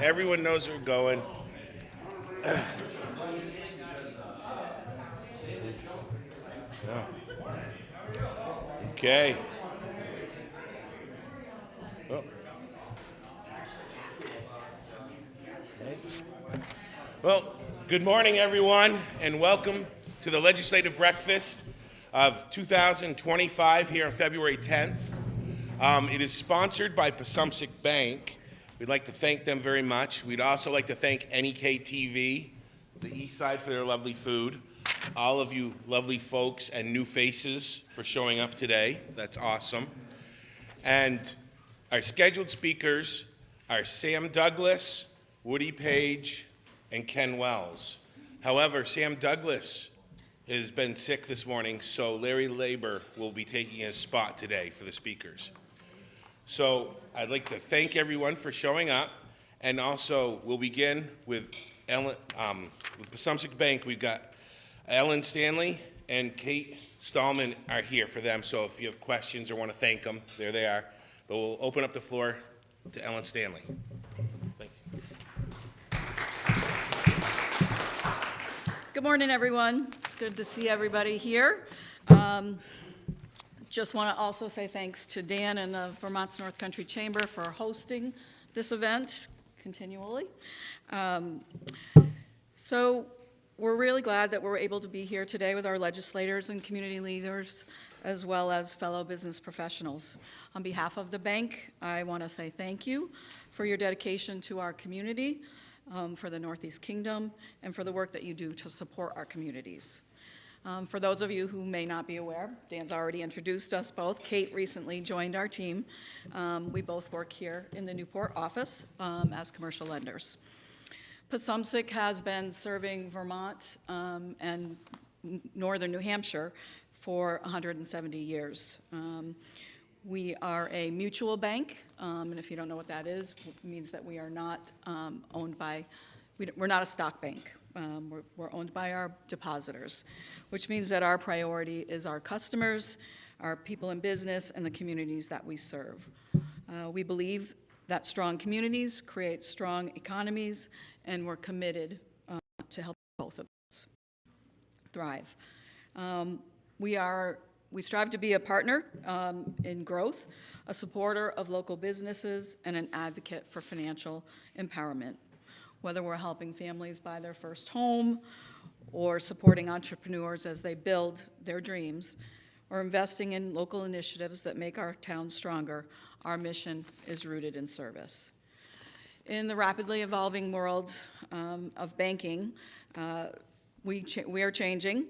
Everyone knows where we're going. Okay. Well, well, good morning, everyone, and welcome to the legislative breakfast of 2025 here on February 10th. It is sponsored by Passumpsic Bank. We'd like to thank them very much. We'd also like to thank NEK-TV, the Eastside, for their lovely food. All of you lovely folks and new faces for showing up today. That's awesome. And our scheduled speakers are Sam Douglas, Woody Page, and Ken Wells. However, Sam Douglas has been sick this morning, so Larry Laber will be taking his spot today for the speakers. So I'd like to thank everyone for showing up, and also we'll begin with Passumpsic Bank. We've got Ellen Stanley and Kate Stallman are here for them, so if you have questions or want to thank them, there they are. But we'll open up the floor to Ellen Stanley. Thank you. Good morning, everyone. It's good to see everybody here. Just want to also say thanks to Dan and the Vermont's North Country Chamber for hosting this event continually. So we're really glad that we're able to be here today with our legislators and community leaders, as well as fellow business professionals. On behalf of the bank, I want to say thank you for your dedication to our community, for the Northeast Kingdom, and for the work that you do to support our communities. For those of you who may not be aware, Dan's already introduced us both. Kate recently joined our team. We both work here in the Newport office as commercial lenders. Passumpsic has been serving Vermont and northern New Hampshire for 170 years. We are a mutual bank, and if you don't know what that is, it means that we are not owned by, we're not a stock bank. We're owned by our depositors, which means that our priority is our customers, our people in business, and the communities that we serve. We believe that strong communities create strong economies, and we're committed to help both of us thrive. We strive to be a partner in growth, a supporter of local businesses, and an advocate for financial empowerment. Whether we're helping families buy their first home, or supporting entrepreneurs as they build their dreams, or investing in local initiatives that make our town stronger, our mission is rooted in service. In the rapidly evolving world of banking, we are changing.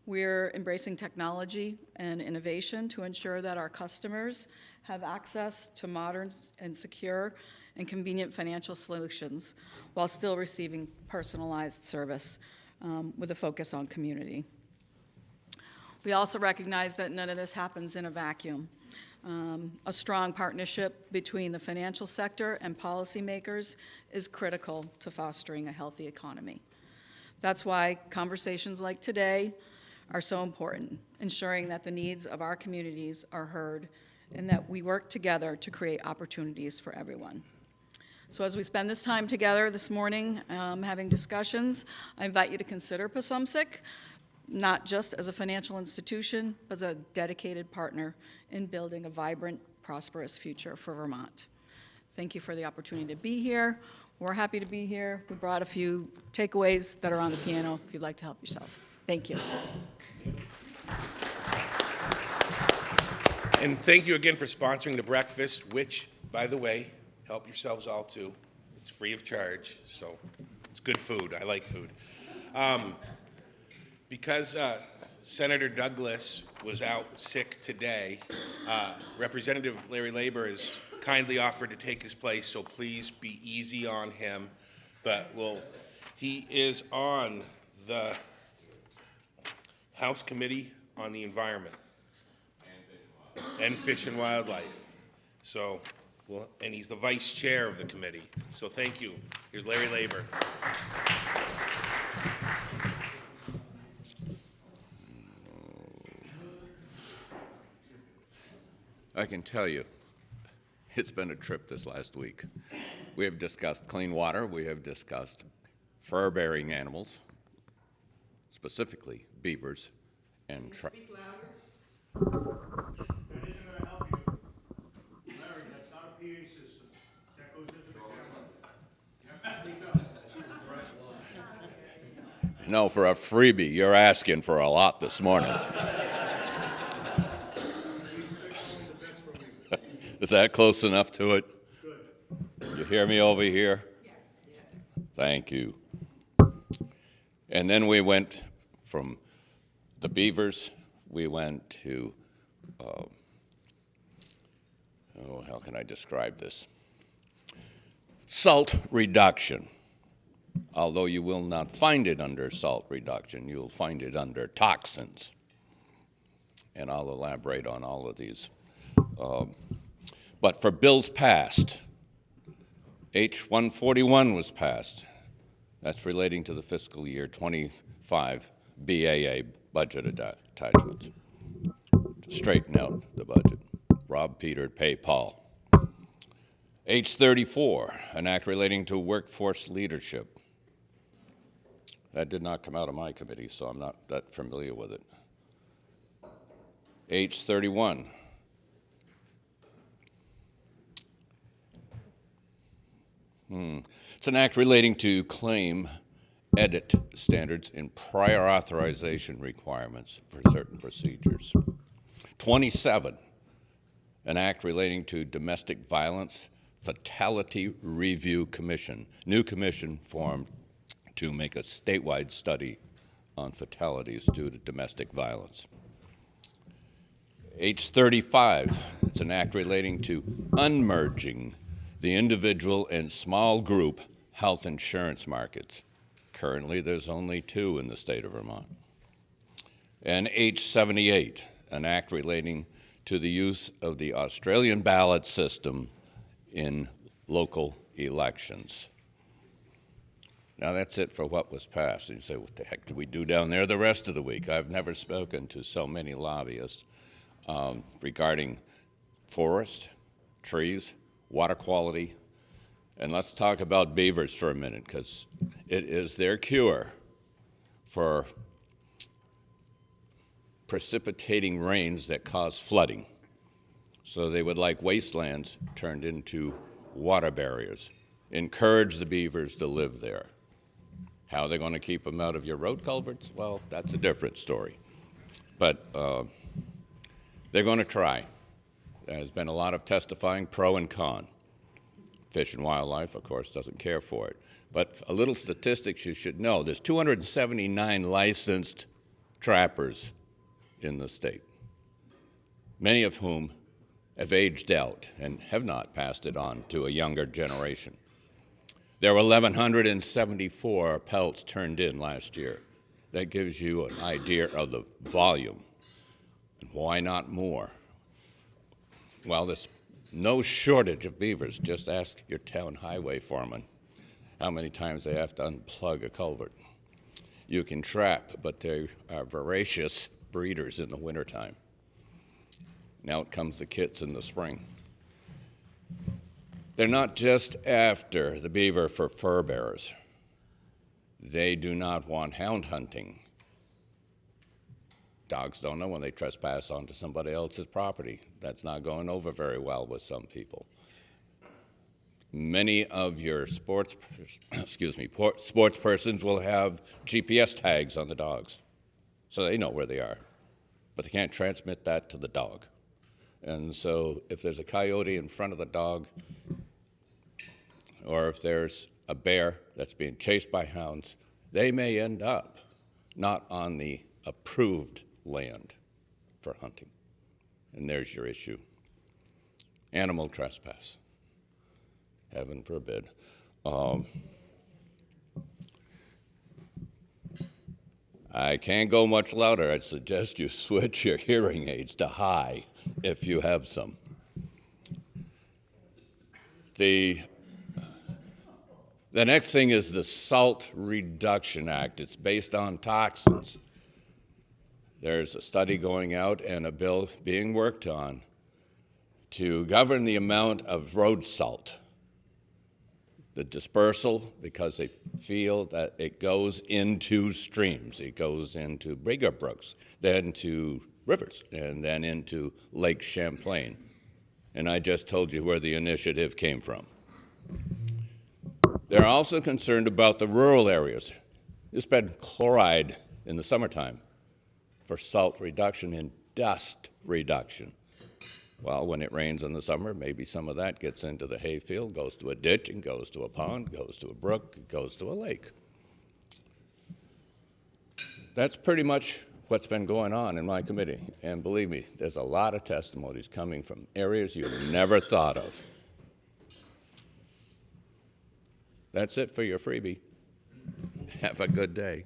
We're embracing technology and innovation to ensure that our customers have access to modern and secure and convenient financial solutions while still receiving personalized service with a focus on community. We also recognize that none of this happens in a vacuum. A strong partnership between the financial sector and policymakers is critical to fostering a healthy economy. That's why conversations like today are so important, ensuring that the needs of our communities are heard and that we work together to create opportunities for everyone. So as we spend this time together this morning having discussions, I invite you to consider Passumpsic, not just as a financial institution, but as a dedicated partner in building a vibrant, prosperous future for Vermont. Thank you for the opportunity to be here. We're happy to be here. We brought a few takeaways that are on the piano if you'd like to help yourself. Thank you. And thank you again for sponsoring the breakfast, which, by the way, help yourselves all too. It's free of charge, so it's good food. I like food. Because Senator Douglas was out sick today, Representative Larry Laber has kindly offered to take his place, so please be easy on him. But he is on the House Committee on the Environment and Fish and Wildlife. So, and he's the vice chair of the committee. So thank you. Here's Larry Laber. I can tell you, it's been a trip this last week. We have discussed clean water. We have discussed fur-bearing animals, specifically beavers and Speak louder. That isn't gonna help you. Larry, that's not a PA system. That goes into the camera. You have to speak up. No, for a freebie, you're asking for a lot this morning. Is that close enough to it? Good. You hear me over here? Yes. Thank you. And then we went from the beavers, we went to, how can I describe this? Salt reduction. Although you will not find it under salt reduction, you'll find it under toxins. And I'll elaborate on all of these. But for bills passed, H-141 was passed. That's relating to the fiscal year 25 BAA budget attachments. To straighten out the budget. Rob Peter, pay Paul. H-34, an act relating to workforce leadership. That did not come out of my committee, so I'm not that familiar with it. H-31. It's an act relating to claim edit standards and prior authorization requirements for certain procedures. 27, an act relating to domestic violence fatality review commission. New commission formed to make a statewide study on fatalities due to domestic violence. H-35, it's an act relating to unmerging the individual and small group health insurance markets. Currently, there's only 2 in the state of Vermont. And H-78, an act relating to the use of the Australian ballot system in local elections. Now, that's it for what was passed. And you say, what the heck did we do down there the rest of the week? I've never spoken to so many lobbyists regarding forest, trees, water quality. And let's talk about beavers for a minute, because it is their cure for precipitating rains that cause flooding. So they would like wastelands turned into water barriers. Encourage the beavers to live there. How they're going to keep them out of your road culverts? Well, that's a different story. But they're going to try. There's been a lot of testifying, pro and con. Fish and Wildlife, of course, doesn't care for it. But a little statistics you should know. There's 279 licensed trappers in the state, many of whom have aged out and have not passed it on to a younger generation. There were 1,174 pelts turned in last year. That gives you an idea of the volume. And why not more? Well, there's no shortage of beavers. Just ask your town highway foreman how many times they have to unplug a culvert. You can trap, but they are voracious breeders in the wintertime. Now it comes the kits in the spring. They're not just after the beaver for fur bearers. They do not want hound hunting. Dogs don't know when they trespass onto somebody else's property. That's not going over very well with some people. Many of your sports persons will have GPS tags on the dogs, so they know where they are, but they can't transmit that to the dog. And so if there's a coyote in front of the dog, or if there's a bear that's being chased by hounds, they may end up not on the approved land for hunting. And there's your issue. Animal trespass. Heaven forbid. I can't go much louder. I'd suggest you switch your hearing aids to high if you have some. The next thing is the Salt Reduction Act. It's based on toxins. There's a study going out and a bill being worked on to govern the amount of road salt the dispersal, because they feel that it goes into streams. It goes into bigger brooks, then to rivers, and then into Lake Champlain. And I just told you where the initiative came from. They're also concerned about the rural areas. You spend chloride in the summertime for salt reduction and dust reduction. Well, when it rains in the summer, maybe some of that gets into the hayfield, goes to a ditch, and goes to a pond, goes to a brook, goes to a lake. That's pretty much what's been going on in my committee. And believe me, there's a lot of testimonies coming from areas you never thought of. That's it for your freebie. Have a good day.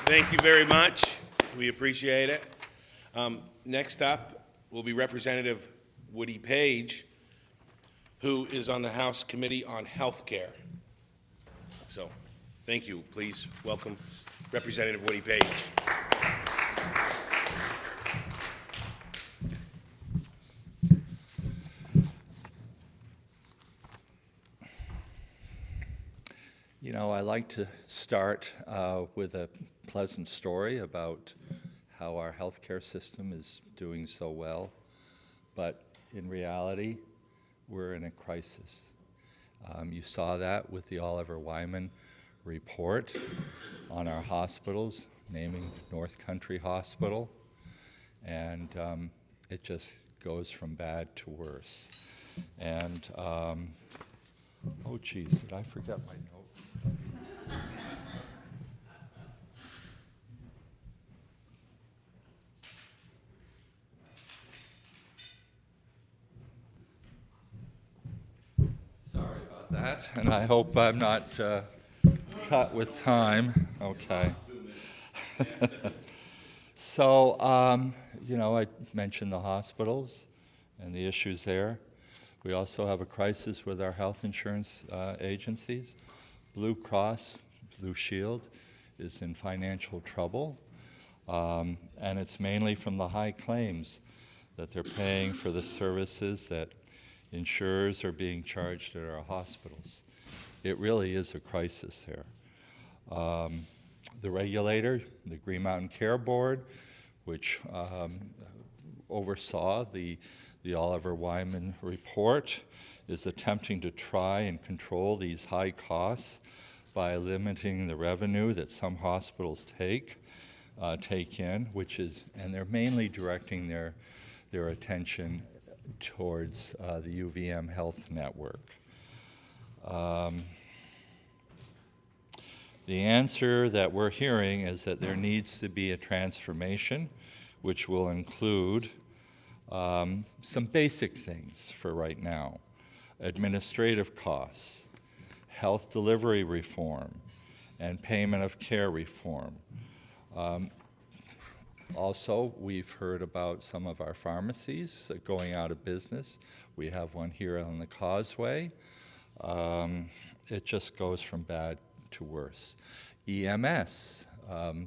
Thank you very much. We appreciate it. Next up will be Representative Woody Page, who is on the House Committee on Health Care. So, thank you. Please welcome Representative Woody Page. You know, I like to start with a pleasant story about how our healthcare system is doing so well, but in reality, we're in a crisis. You saw that with the Oliver Wyman report on our hospitals, naming North Country Hospital, and it just goes from bad to worse. And, oh geez, did I forget my notes? Sorry about that, and I hope I'm not cut with time. Okay. So, you know, I mentioned the hospitals and the issues there. We also have a crisis with our health insurance agencies. Blue Cross Blue Shield is in financial trouble, and it's mainly from the high claims that they're paying for the services that insurers are being charged at our hospitals. It really is a crisis there. The regulator, the Green Mountain Care Board, which oversaw the Oliver Wyman report, is attempting to try and control these high costs by limiting the revenue that some hospitals take in, and they're mainly directing their attention towards the UVM Health Network. The answer that we're hearing is that there needs to be a transformation, which will include some basic things for right now: administrative costs, health delivery reform, and payment of care reform. Also, we've heard about some of our pharmacies going out of business. We have one here on the Causeway. It just goes from bad to worse. EMS,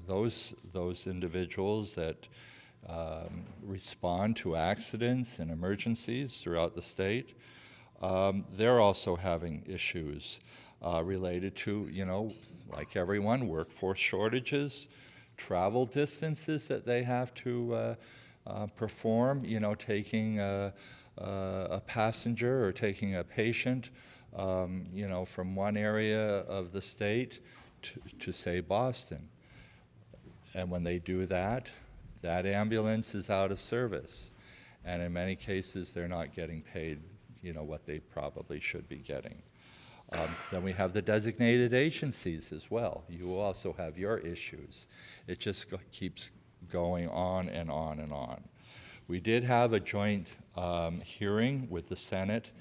those individuals that respond to accidents and emergencies throughout the state, they're also having issues related to, you know, like everyone, workforce shortages, travel distances that they have to perform, you know, taking a passenger or taking a patient, you know, from one area of the state to say Boston. And when they do that, that ambulance is out of service. And in many cases, they're not getting paid, you know, what they probably should be getting. Then we have the designated agencies as well. You also have your issues. It just keeps going on and on and on. We did have a joint hearing with the Senate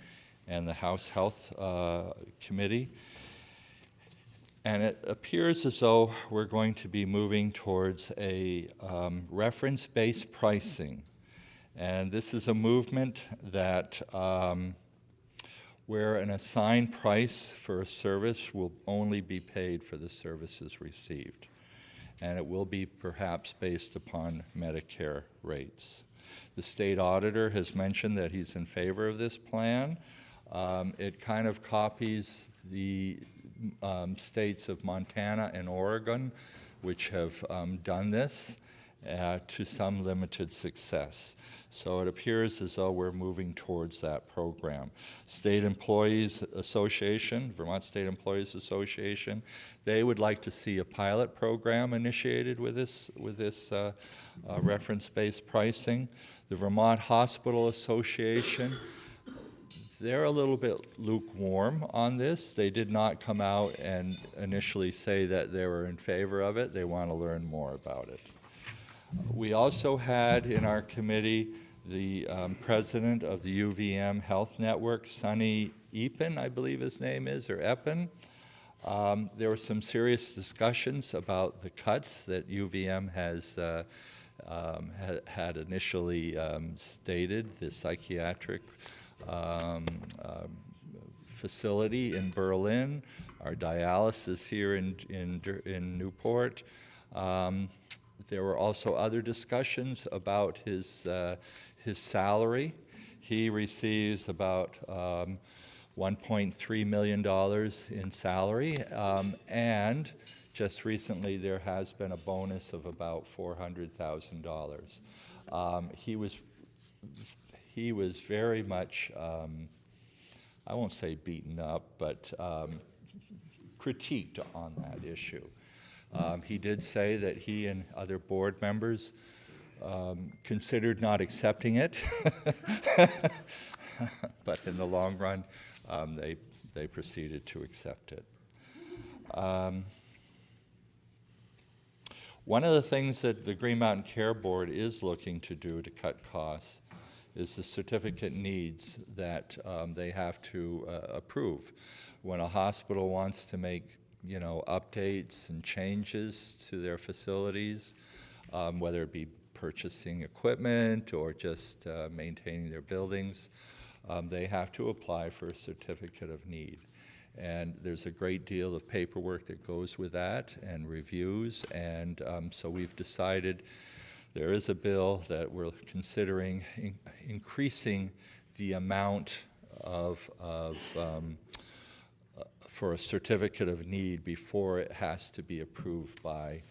and the House Health Committee, and it appears as though we're going to be moving towards a reference-based pricing. And this is a movement that where an assigned price for a service will only be paid for the services received. And it will be perhaps based upon Medicare rates. The state auditor has mentioned that he's in favor of this plan. It kind of copies the states of Montana and Oregon, which have done this to some limited success. So it appears as though we're moving towards that program. State Employees Association, Vermont State Employees Association, they would like to see a pilot program initiated with this reference-based pricing. The Vermont Hospital Association, they're a little bit lukewarm on this. They did not come out and initially say that they were in favor of it. They want to learn more about it. We also had in our committee the president of the UVM Health Network, Sonny Epen, I believe his name is, or Epen. There were some serious discussions about the cuts that UVM has had initially stated, the psychiatric facility in Berlin, our dialysis here in Newport. There were also other discussions about his salary. He receives about $1.3 million in salary, and just recently there has been a bonus of about $400,000. He was very much, I won't say beaten up, but critiqued on that issue. He did say that he and other board members considered not accepting it, but in the long run, they proceeded to accept it. One of the things that the Green Mountain Care Board is looking to do to cut costs is the certificate needs that they have to approve. When a hospital wants to make updates and changes to their facilities, whether it be purchasing equipment or just maintaining their buildings, they have to apply for a certificate of need. And there's a great deal of paperwork that goes with that and reviews, and so we've decided there is a bill that we're considering increasing the amount for a certificate of need before it has to be approved by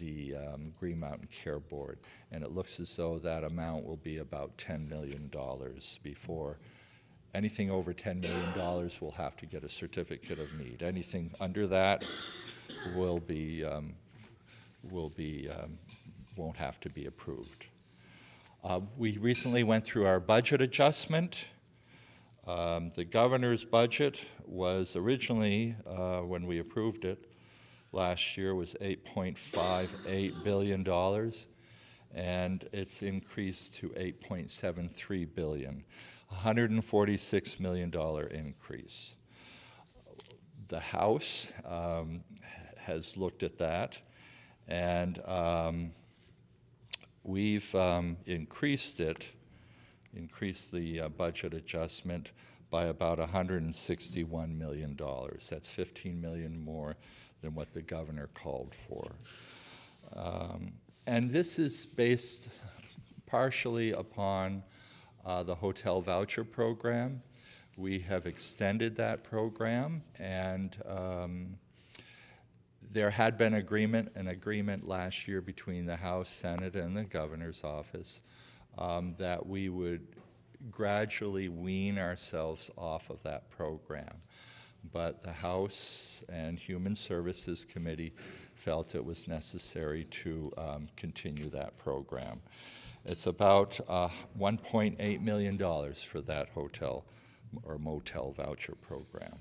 the Green Mountain Care Board. And it looks as though that amount will be about $10 million before. Anything over $10 million will have to get a certificate of need. Anything under that won't have to be approved. We recently went through our budget adjustment. The governor's budget was originally, when we approved it last year, was $8.58 billion, and it's increased to $8.73 billion, $146 million increase. The House has looked at that, and we've increased the budget adjustment by about $161 million. That's $15 million more than what the governor called for. And this is based partially upon the hotel voucher program. We have extended that program, and there had been an agreement last year between the House, Senate, and the governor's office that we would gradually wean ourselves off of that program. But the House and Human Services Committee felt it was necessary to continue that program. It's about $1.8 million for that hotel or motel voucher program.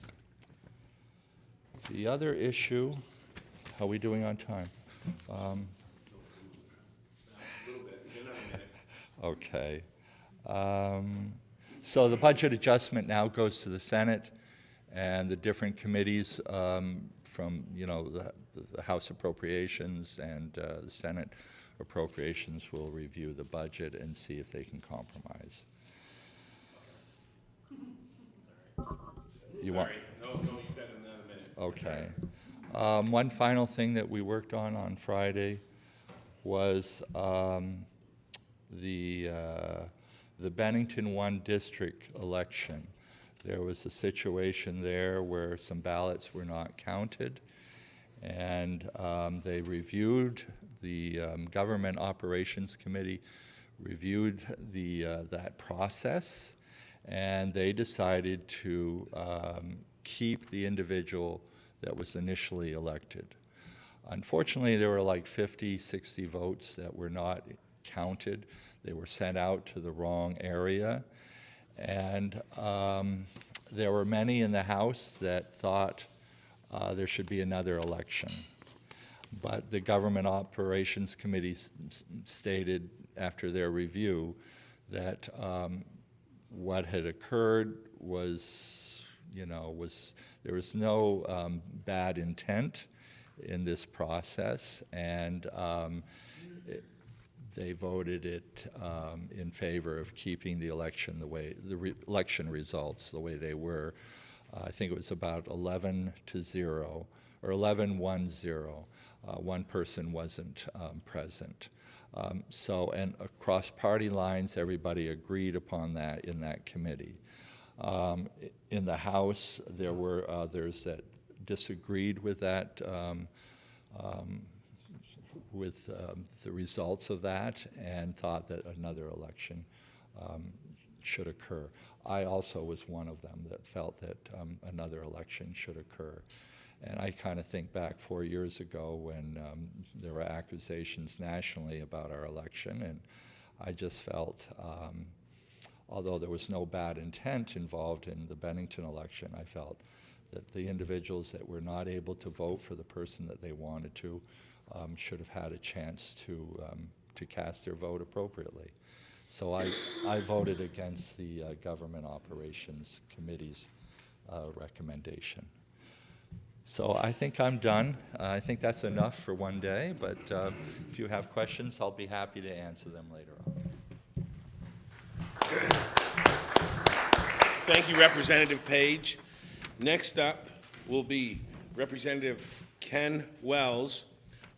The other issue, how are we doing on time? Okay. So the budget adjustment now goes to the Senate, and the different committees from the House Appropriations and the Senate Appropriations will review the budget and see if they can compromise. You want? Sorry. No, you've got another minute. Okay. One final thing that we worked on Friday was the Bennington 1 district election. There was a situation there where some ballots were not counted, and they reviewed, the Government Operations Committee reviewed that process, and they decided to keep the individual that was initially elected. Unfortunately, there were like 50, 60 votes that were not counted. They were sent out to the wrong area. And there were many in the House that thought there should be another election. But the Government Operations Committee stated after their review that what had occurred was, there was no bad intent in this process, and they voted it in favor of keeping the election election results the way they were. I think it was about 11-0 or 11-1-0. One person wasn't present. And across party lines, everybody agreed upon that in that committee. In the House, there were others that disagreed with that, with the results of that, and thought that another election should occur. I also was one of them that felt that another election should occur. And I kind of think back 4 years ago when there were accusations nationally about our election, and I just felt, although there was no bad intent involved in the Bennington election, I felt that the individuals that were not able to vote for the person that they wanted to should have had a chance to cast their vote appropriately. So I voted against the Government Operations Committee's recommendation. So I think I'm done. I think that's enough for one day, but if you have questions, I'll be happy to answer them later on. Thank you, Representative Page. Next up will be Representative Ken Wells,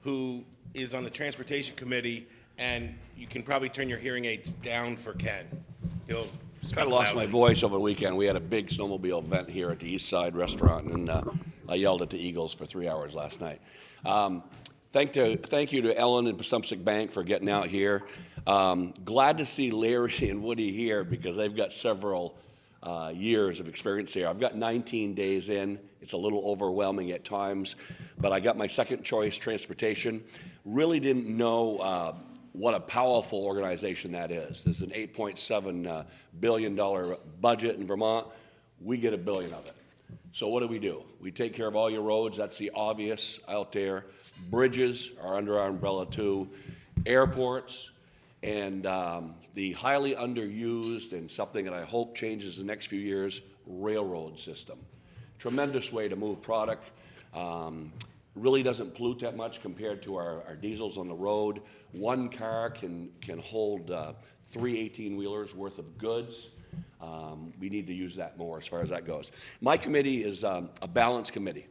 who is on the Transportation Committee, and you can probably turn your hearing aids down for Ken. He'll I lost my voice over the weekend. We had a big snowmobile event here at the Eastside restaurant, and I yelled at the Eagles for 3 hours last night. Thank you to Ellen and Passumpsic Bank for getting out here. Glad to see Larry and Woody here because they've got several years of experience here. I've got 19 days in. It's a little overwhelming at times, but I got my second choice, transportation. Really didn't know what a powerful organization that is. There's an $8.7 billion budget in Vermont. We get $1 billion of it. So what do? We take care of all your roads. That's the obvious out there. Bridges are under our umbrella too. Airports, and the highly underused and something that I hope changes the next few years, railroad system. Tremendous way to move product. Really doesn't pollute that much compared to our diesels on the road. One car can hold 3 18-wheelers worth of goods. We need to use that more as far as that goes. My committee is a balanced committee.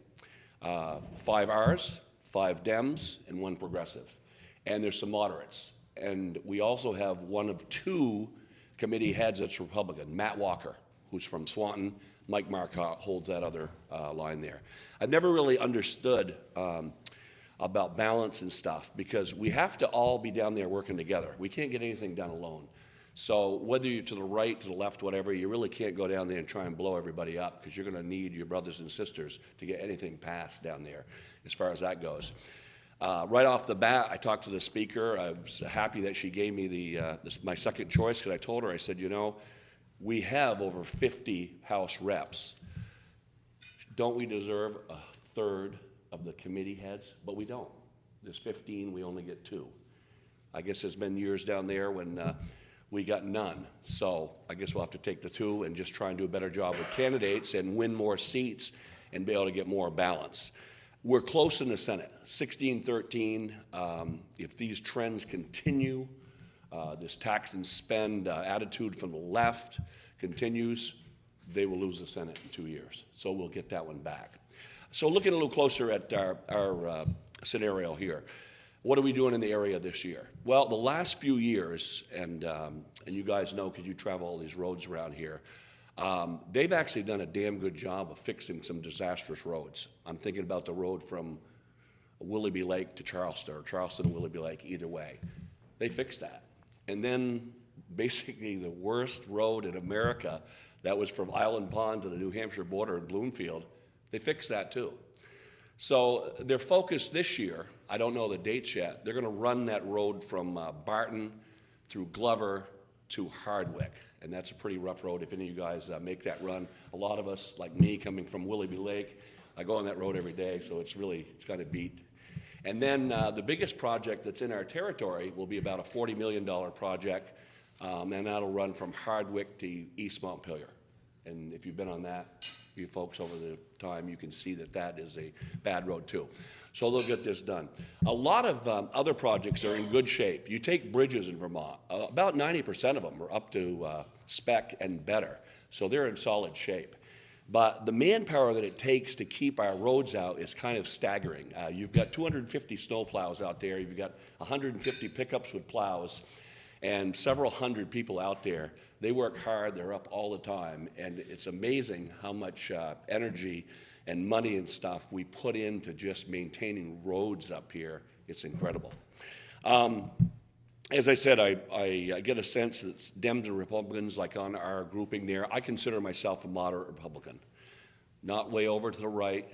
5 Rs, 5 Dems, and 1 progressive. And there's some moderates. And we also have one of 2 committee heads that's Republican, Matt Walker, who's from Swanton. Mike Marcotte holds that other line there. I've never really understood about balance and stuff because we have to all be down there working together. We can't get anything done alone. So whether you're to the right, to the left, whatever, you really can't go down there and try and blow everybody up because you're going to need your brothers and sisters to get anything passed down there as far as that goes. Right off the bat, I talked to the speaker. I was happy that she gave me my second choice because I told her, I said, we have over 50 House reps. Don't we deserve a third of the committee heads? But we don't. There's 15, we only get 2. I guess there's been years down there when we got none. So I guess we'll have to take the 2 and just try and do a better job with candidates and win more seats and be able to get more balance. We're close in the Senate, 16-13. If these trends continue, this tax and spend attitude from the left continues, they will lose the Senate in 2 years. So we'll get that one back. So looking a little closer at our scenario here. What are we doing in the area this year? Well, the last few years, and you guys know because you travel all these roads around here, they've actually done a damn good job of fixing some disastrous roads. I'm thinking about the road from Willoughby Lake to Charleston, or Charleston to Willoughby Lake, either way. They fixed that. And then basically the worst road in America, that was from Island Pond to the New Hampshire border in Bloomfield, they fixed that too. So their focus this year, I don't know the dates yet, they're going to run that road from Barton through Glover to Hardwick. And that's a pretty rough road if any of you guys make that run. A lot of us, like me, coming from Willoughby Lake, I go on that road every day, so it's kind of beat. And then the biggest project that's in our territory will be about a $40 million project, and that'll run from Hardwick to East Montpelier. And if you've been on that, you folks over the time, you can see that that is a bad road too. So they'll get this done. A lot of other projects are in good shape. You take bridges in Vermont, about 90% of them are up to spec and better. So they're in solid shape. But the manpower that it takes to keep our roads out is kind of staggering. You've got 250 snow plows out there. You've got 150 pickups with plows and several hundred people out there. They work hard. They're up all the time. And it's amazing how much energy and money and stuff we put into just maintaining roads up here. It's incredible. As I said, I get a sense that Dems and Republicans, like on our grouping there, I consider myself a moderate Republican. Not way over to the right,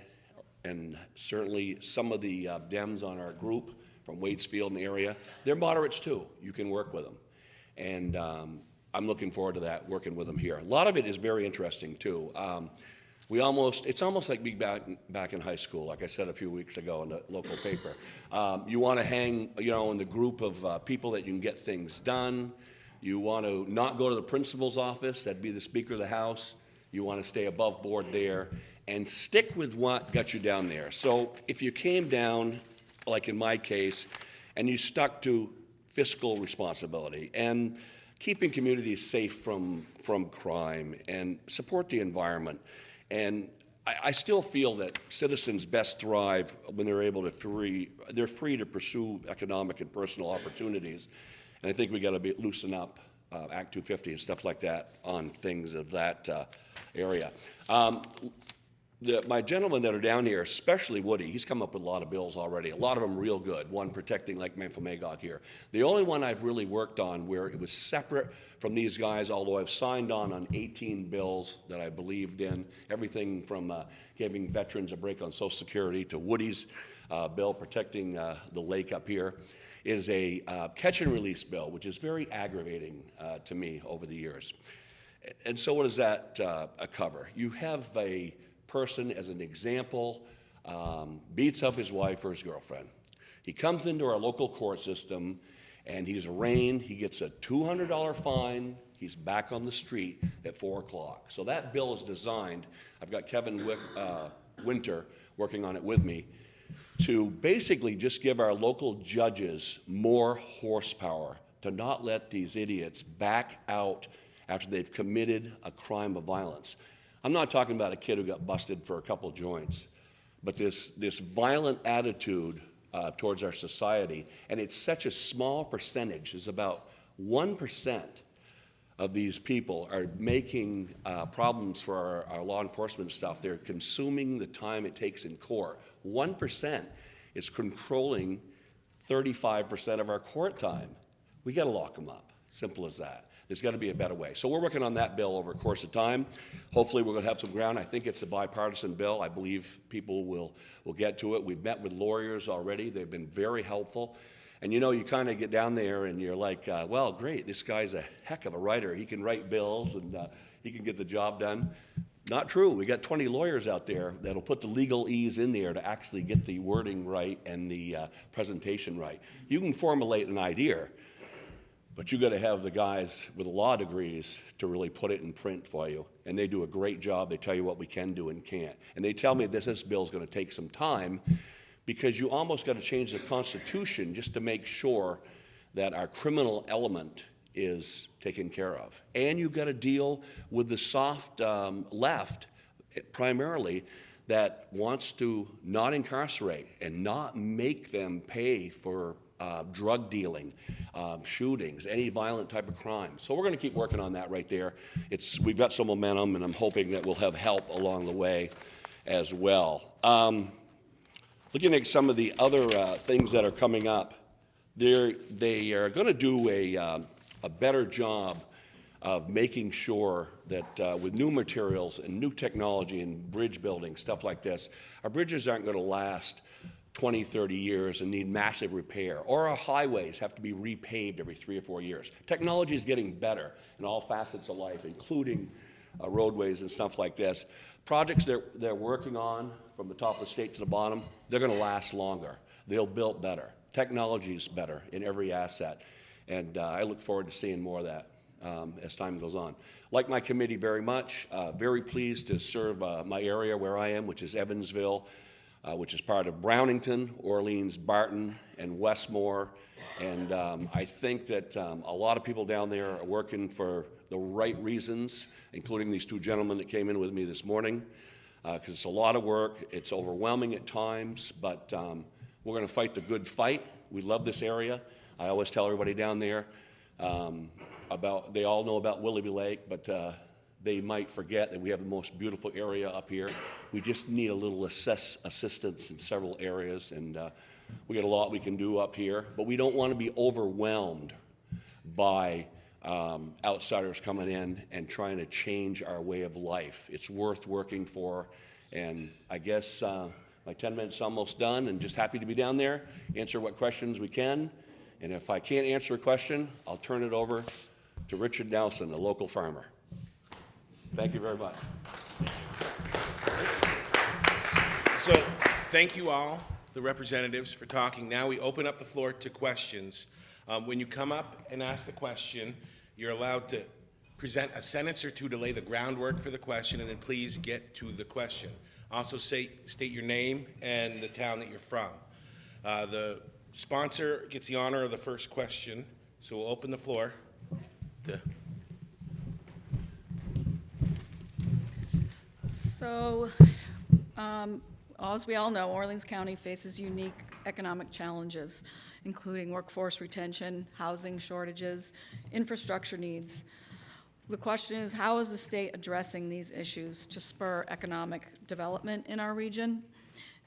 and certainly some of the Dems on our group from Waitsfield and the area, they're moderates too. You can work with them. And I'm looking forward to that, working with them here. A lot of it is very interesting too. It's almost like being back in high school, like I said a few weeks ago in the local paper. You want to hang, in the group of people that you can get things done. You want to not go to the principal's office, that'd be the Speaker of the House. You want to stay above board there and stick with what got you down there. So if you came down, like in my case, and you stuck to fiscal responsibility and keeping communities safe from crime and support the environment. And I still feel that citizens best thrive when they're able to they're free to pursue economic and personal opportunities. And I think we got to loosen up Act 250 and stuff like that on things of that area. My gentlemen that are down here, especially Woody, he's come up with a lot of bills already, a lot of them real good, one protecting Lake Memphremagog here. The only one I've really worked on where it was separate from these guys, although I've signed on 18 bills that I believed in, everything from giving veterans a break on Social Security to Woody's bill protecting the lake up here, is a catch and release bill, which is very aggravating to me over the years. And so what does that cover? You have a person, as an example, beats up his wife or his girlfriend. He comes into our local court system and he's arraigned. He gets a $200 fine. He's back on the street at 4 o'clock. So that bill is designed, I've got Kevin Winter working on it with me, to basically just give our local judges more horsepower to not let these idiots back out after they've committed a crime of violence. I'm not talking about a kid who got busted for a couple joints, but this violent attitude towards our society, and it's such a small percentage, is about 1% of these people are making problems for our law enforcement stuff. They're consuming the time it takes in court. 1% is controlling 35% of our court time. We got to lock them up. Simple as that. There's got to be a better way. So we're working on that bill over a course of time. Hopefully we're going to have some ground. I think it's a bipartisan bill. I believe people will get to it. We've met with lawyers already. They've been very helpful. And you kind of get down there and you're like, well, great, this guy's a heck of a writer. He can write bills and he can get the job done. Not true. We got 20 lawyers out there that'll put the legalese in there to actually get the wording right and the presentation right. You can formulate an idea, but you got to have the guys with law degrees to really put it in print for you. And they do a great job. They tell you what we can do and can't. And they tell me this bill is going to take some time because you almost got to change the Constitution just to make sure that our criminal element is taken care of. And you got to deal with the soft left, primarily, that wants to not incarcerate and not make them pay for drug dealing, shootings, any violent type of crime. So we're going to keep working on that right there. We've got some momentum, and I'm hoping that we'll have help along the way as well. Looking at some of the other things that are coming up, they are going to do a better job of making sure that with new materials and new technology and bridge building, stuff like this, our bridges aren't going to last 20, 30 years and need massive repair, or our highways have to be repaved every 3 or 4 years. Technology is getting better in all facets of life, including roadways and stuff like this. Projects they're working on from the top of the state to the bottom, they're going to last longer. They'll build better. Technology is better in every asset, and I look forward to seeing more of that as time goes on. Like my committee very much, very pleased to serve my area where I am, which is Evansville, which is part of Brownington, Orleans, Barton, and Westmore. And I think that a lot of people down there are working for the right reasons, including these two gentlemen that came in with me this morning, because it's a lot of work. It's overwhelming at times, but we're going to fight the good fight. We love this area. I always tell everybody down there they all know about Willoughby Lake, but they might forget that we have the most beautiful area up here. We just need a little assistance in several areas, and we got a lot we can do up here, but we don't want to be overwhelmed by outsiders coming in and trying to change our way of life. It's worth working for, and I guess my 10 minutes is almost done, and just happy to be down there, answer what questions we can, and if I can't answer a question, I'll turn it over to Richard Nelson, a local farmer. Thank you very much. So thank you all, the representatives, for talking. Now we open up the floor to questions. When you come up and ask the question, you're allowed to present a sentence or two to lay the groundwork for the question, and then please get to the question. Also state your name and the town that you're from. The sponsor gets the honor of the first question, so we'll open the floor to... So, as we all know, Orleans County faces unique economic challenges, including workforce retention, housing shortages, infrastructure needs. The question is, how is the state addressing these issues to spur economic development in our region?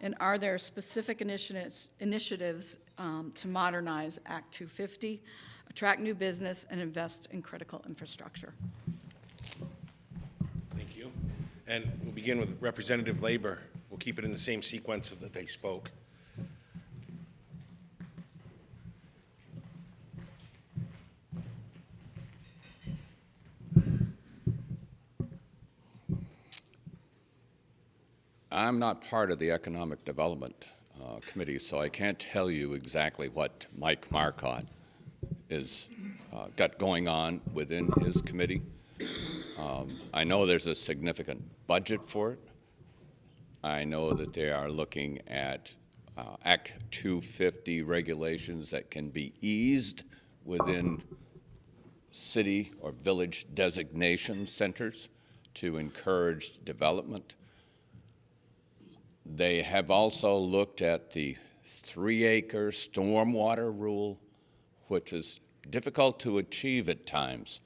And are there specific initiatives to modernize Act 250, attract new business, and invest in critical infrastructure? Thank you. And we'll begin with Representative Labor. We'll keep it in the same sequence that they spoke. I'm not part of the Economic Development Committee, so I can't tell you exactly what Mike Marcotte is got going on within his committee. I know there's a significant budget for it. I know that they are looking at Act 250 regulations that can be eased within city or village designation centers to encourage development. They have also looked at the 3-acre stormwater rule, which is difficult to achieve at times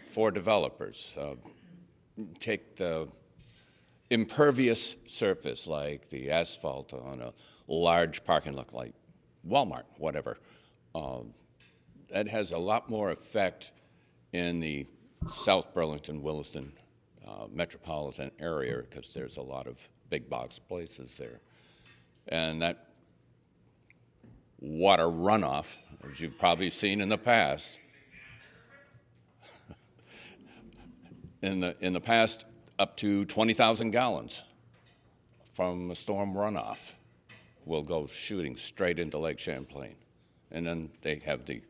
for developers. Take the impervious surface, like the asphalt on a large parking lot like Walmart, whatever. That has a lot more effect in the South Burlington, Williston metropolitan area, because there's a lot of big box places there. And that water runoff, as you've probably seen in the past, in the past, up to 20,000 gallons from a storm runoff will go shooting straight into Lake Champlain. And then they have the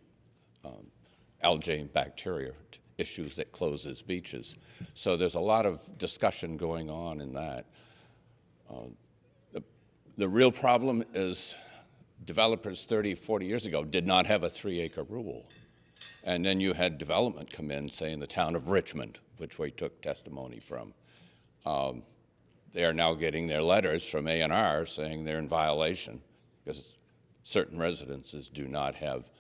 algae and bacteria issues that closes beaches. So there's a lot of discussion going on in that. The real problem is developers 30, 40 years ago did not have a 3-acre rule. And then you had development come in, say in the town of Richmond, which we took testimony from. they are now getting their letters from A&R saying they're in violation because certain residences do not have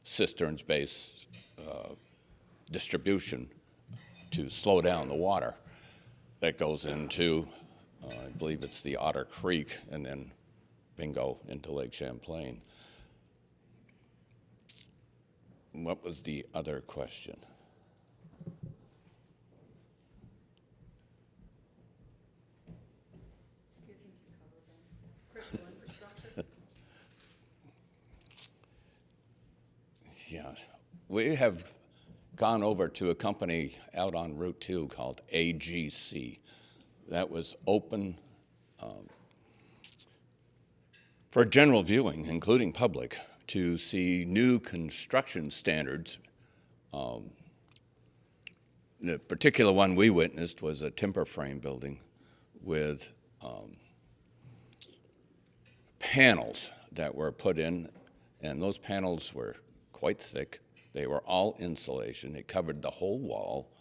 cisterns-based distribution to slow down the water that goes into, I believe it's the Otter Creek, and then bingo into Lake Champlain. What was the other question? Yeah, we have gone over to a company out on Route 2 called AGC. That was open for general viewing, including public, to see new construction standards. The particular one we witnessed was a timber frame building with panels that were put in, and those panels were quite thick. They were all insulation. It covered the whole wall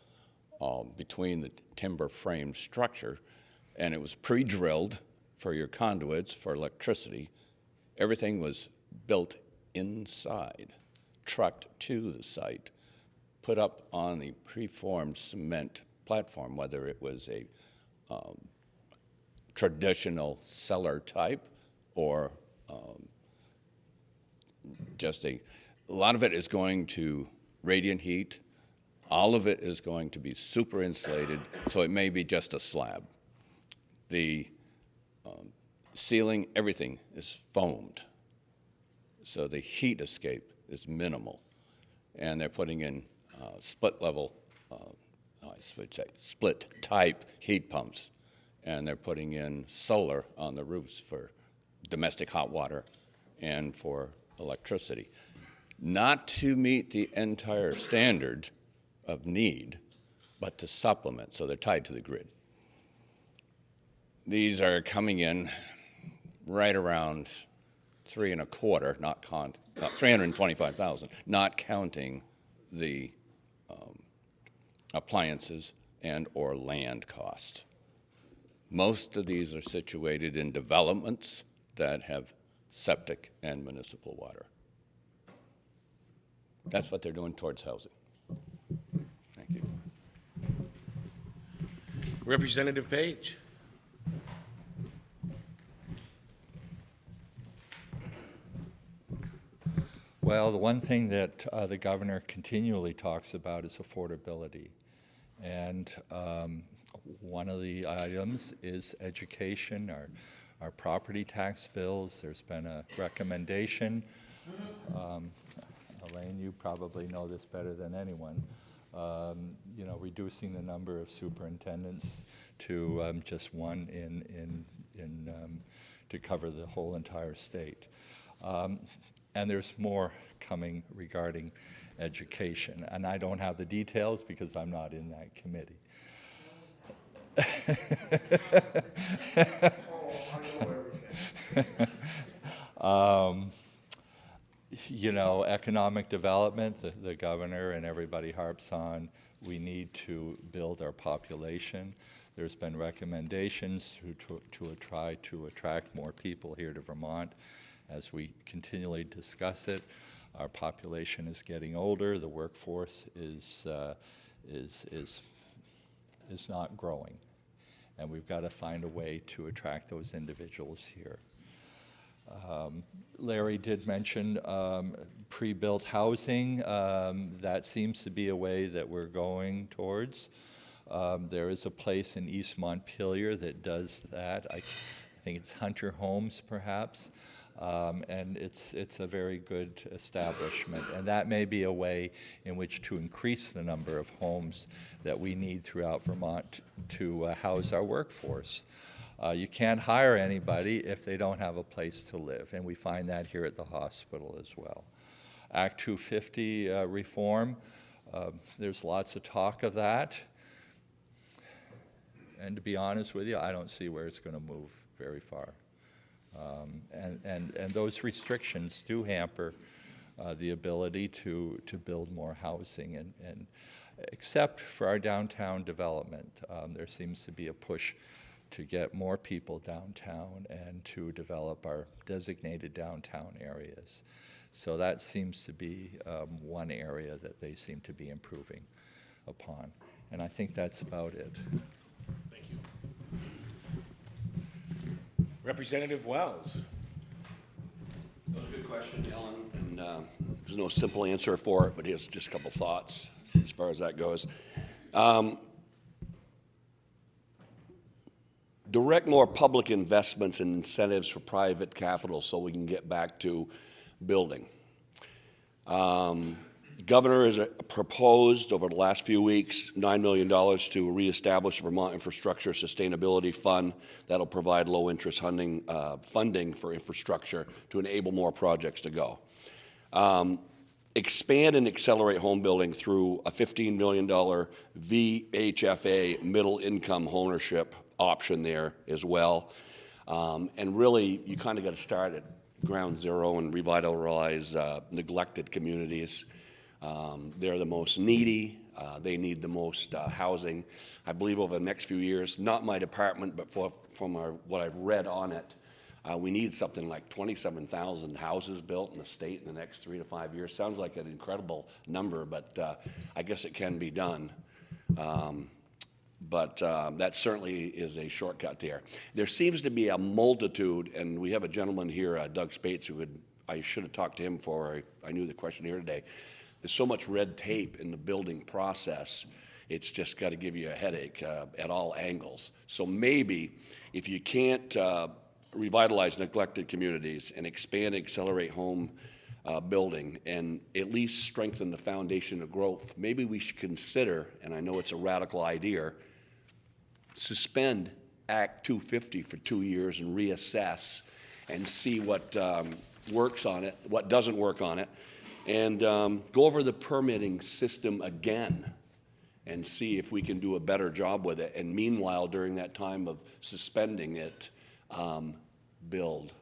between the timber frame structure, and it was pre-drilled for your conduits for electricity. Everything was built inside, trucked to the site, put up on the preformed cement platform, whether it was a traditional cellar type or just a lot of it is going to radiant heat. All of it is going to be super insulated, so it may be just a slab. The ceiling, everything is foamed, so the heat escape is minimal. And they're putting in split type heat pumps, and they're putting in solar on the roofs for domestic hot water and for electricity. Not to meet the entire standard of need, but to supplement, so they're tied to the grid. These are coming in right around 3.25, not 325,000, not counting the appliances and or land cost. Most of these are situated in developments that have septic and municipal water. That's what they're doing towards housing. Thank you. Representative Page. Well, the one thing that the governor continually talks about is affordability. And one of the items is education, our property tax bills. There's been a recommendation. Elaine, you probably know this better than anyone. Reducing the number of superintendents to just one to cover the whole entire state. And there's more coming regarding education. And I don't have the details because I'm not in that committee. Economic development, the governor and everybody harps on, we need to build our population. There's been recommendations to try to attract more people here to Vermont. As we continually discuss it, our population is getting older. The workforce is not growing, and we've got to find a way to attract those individuals here. Larry did mention pre-built housing. That seems to be a way that we're going towards. There is a place in East Montpelier that does that. I think it's Hunter Homes, perhaps. And it's a very good establishment, and that may be a way in which to increase the number of homes that we need throughout Vermont to house our workforce. You can't hire anybody if they don't have a place to live, and we find that here at the hospital as well. Act 250 reform, there's lots of talk of that, and to be honest with you, I don't see where it's going to move very far. And those restrictions do hamper the ability to build more housing. And except for our downtown development. There seems to be a push to get more people downtown and to develop our designated downtown areas. So that seems to be one area that they seem to be improving upon. And I think that's about it. Thank you. Representative Wells. That was a good question, Ellen, and there's no simple answer for it, but here's just a couple thoughts as far as that goes. Direct more public investments and incentives for private capital so we can get back to building. Governor has proposed over the last few weeks $9 million to reestablish the Vermont Infrastructure Sustainability Fund that'll provide low-interest funding for infrastructure to enable more projects to go. Expand and accelerate home building through a $15 million VHFA middle-income ownership option there as well. And really, you kind of got to start at ground zero and revitalize neglected communities. They're the most needy. They need the most housing. I believe over the next few years, not my department, but from what I've read on it, we need something like 27,000 houses built in the state in the next 3 to 5 years. Sounds like an incredible number, but I guess it can be done. But that certainly is a shortcut there. There seems to be a multitude, and we have a gentleman here, Doug Spates, I should have talked to him before I knew the question here today. There's so much red tape in the building process, it's just got to give you a headache at all angles. So maybe if you can't revitalize neglected communities and expand and accelerate home building and at least strengthen the foundation of growth, maybe we should consider, and I know it's a radical idea, suspend Act 250 for 2 years and reassess and see what works on it, what doesn't work on it, and go over the permitting system again and see if we can do a better job with it. And meanwhile, during that time of suspending it, build.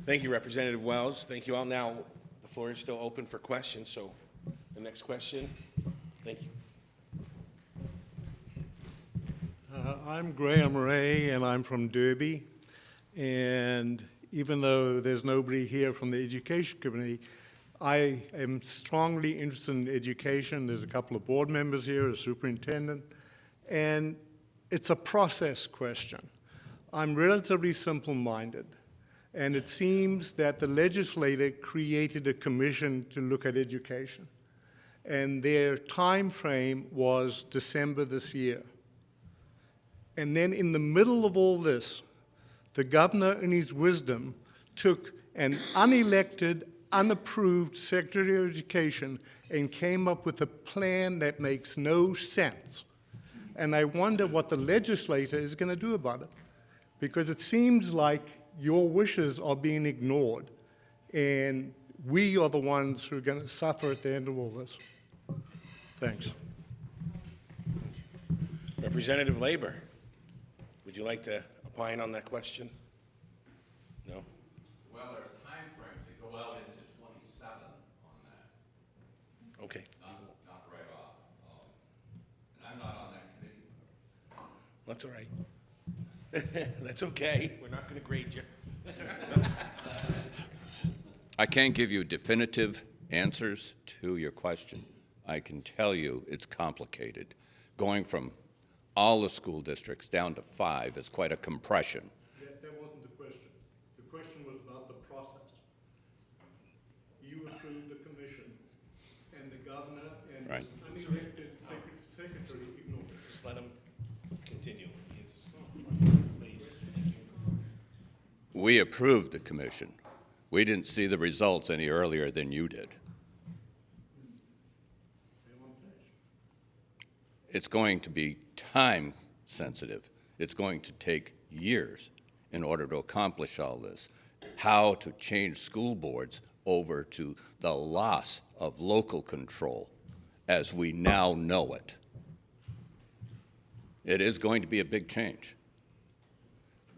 Thank you, Representative Wells. Thank you all. Now, the floor is still open for questions, so the next question. Thank you. I'm Graham Ray, and I'm from Derby. And even though there's nobody here from the Education Committee, I am strongly interested in education. There's a couple of board members here, a superintendent, and it's a process question. I'm relatively simple-minded, and it seems that the legislator created a commission to look at education, and their time frame was December this year. And then in the middle of all this, the governor, in his wisdom, took an unelected, unapproved Secretary of Education and came up with a plan that makes no sense. And I wonder what the legislator is going to do about it, because it seems like your wishes are being ignored, and we are the ones who are going to suffer at the end of all this. Thanks. Representative Labor, would you like to opine on that question? No? Well, there's time frames that go out into 27 on that, Okay. not right off. And I'm not on that committee. That's all right. That's okay. We're not going to grade you. I can't give you definitive answers to your question. I can tell you it's complicated. Going from all the school districts down to 5 is quite a compression. That wasn't the question. The question was about the process. You approved the commission, and the governor and Right. the unelected secretary ignored it. Just let him continue. Please. We approved the commission. We didn't see the results any earlier than you did. It's going to be time sensitive. It's going to take years in order to accomplish all this. How to change school boards over to the loss of local control as we now know it. It is going to be a big change.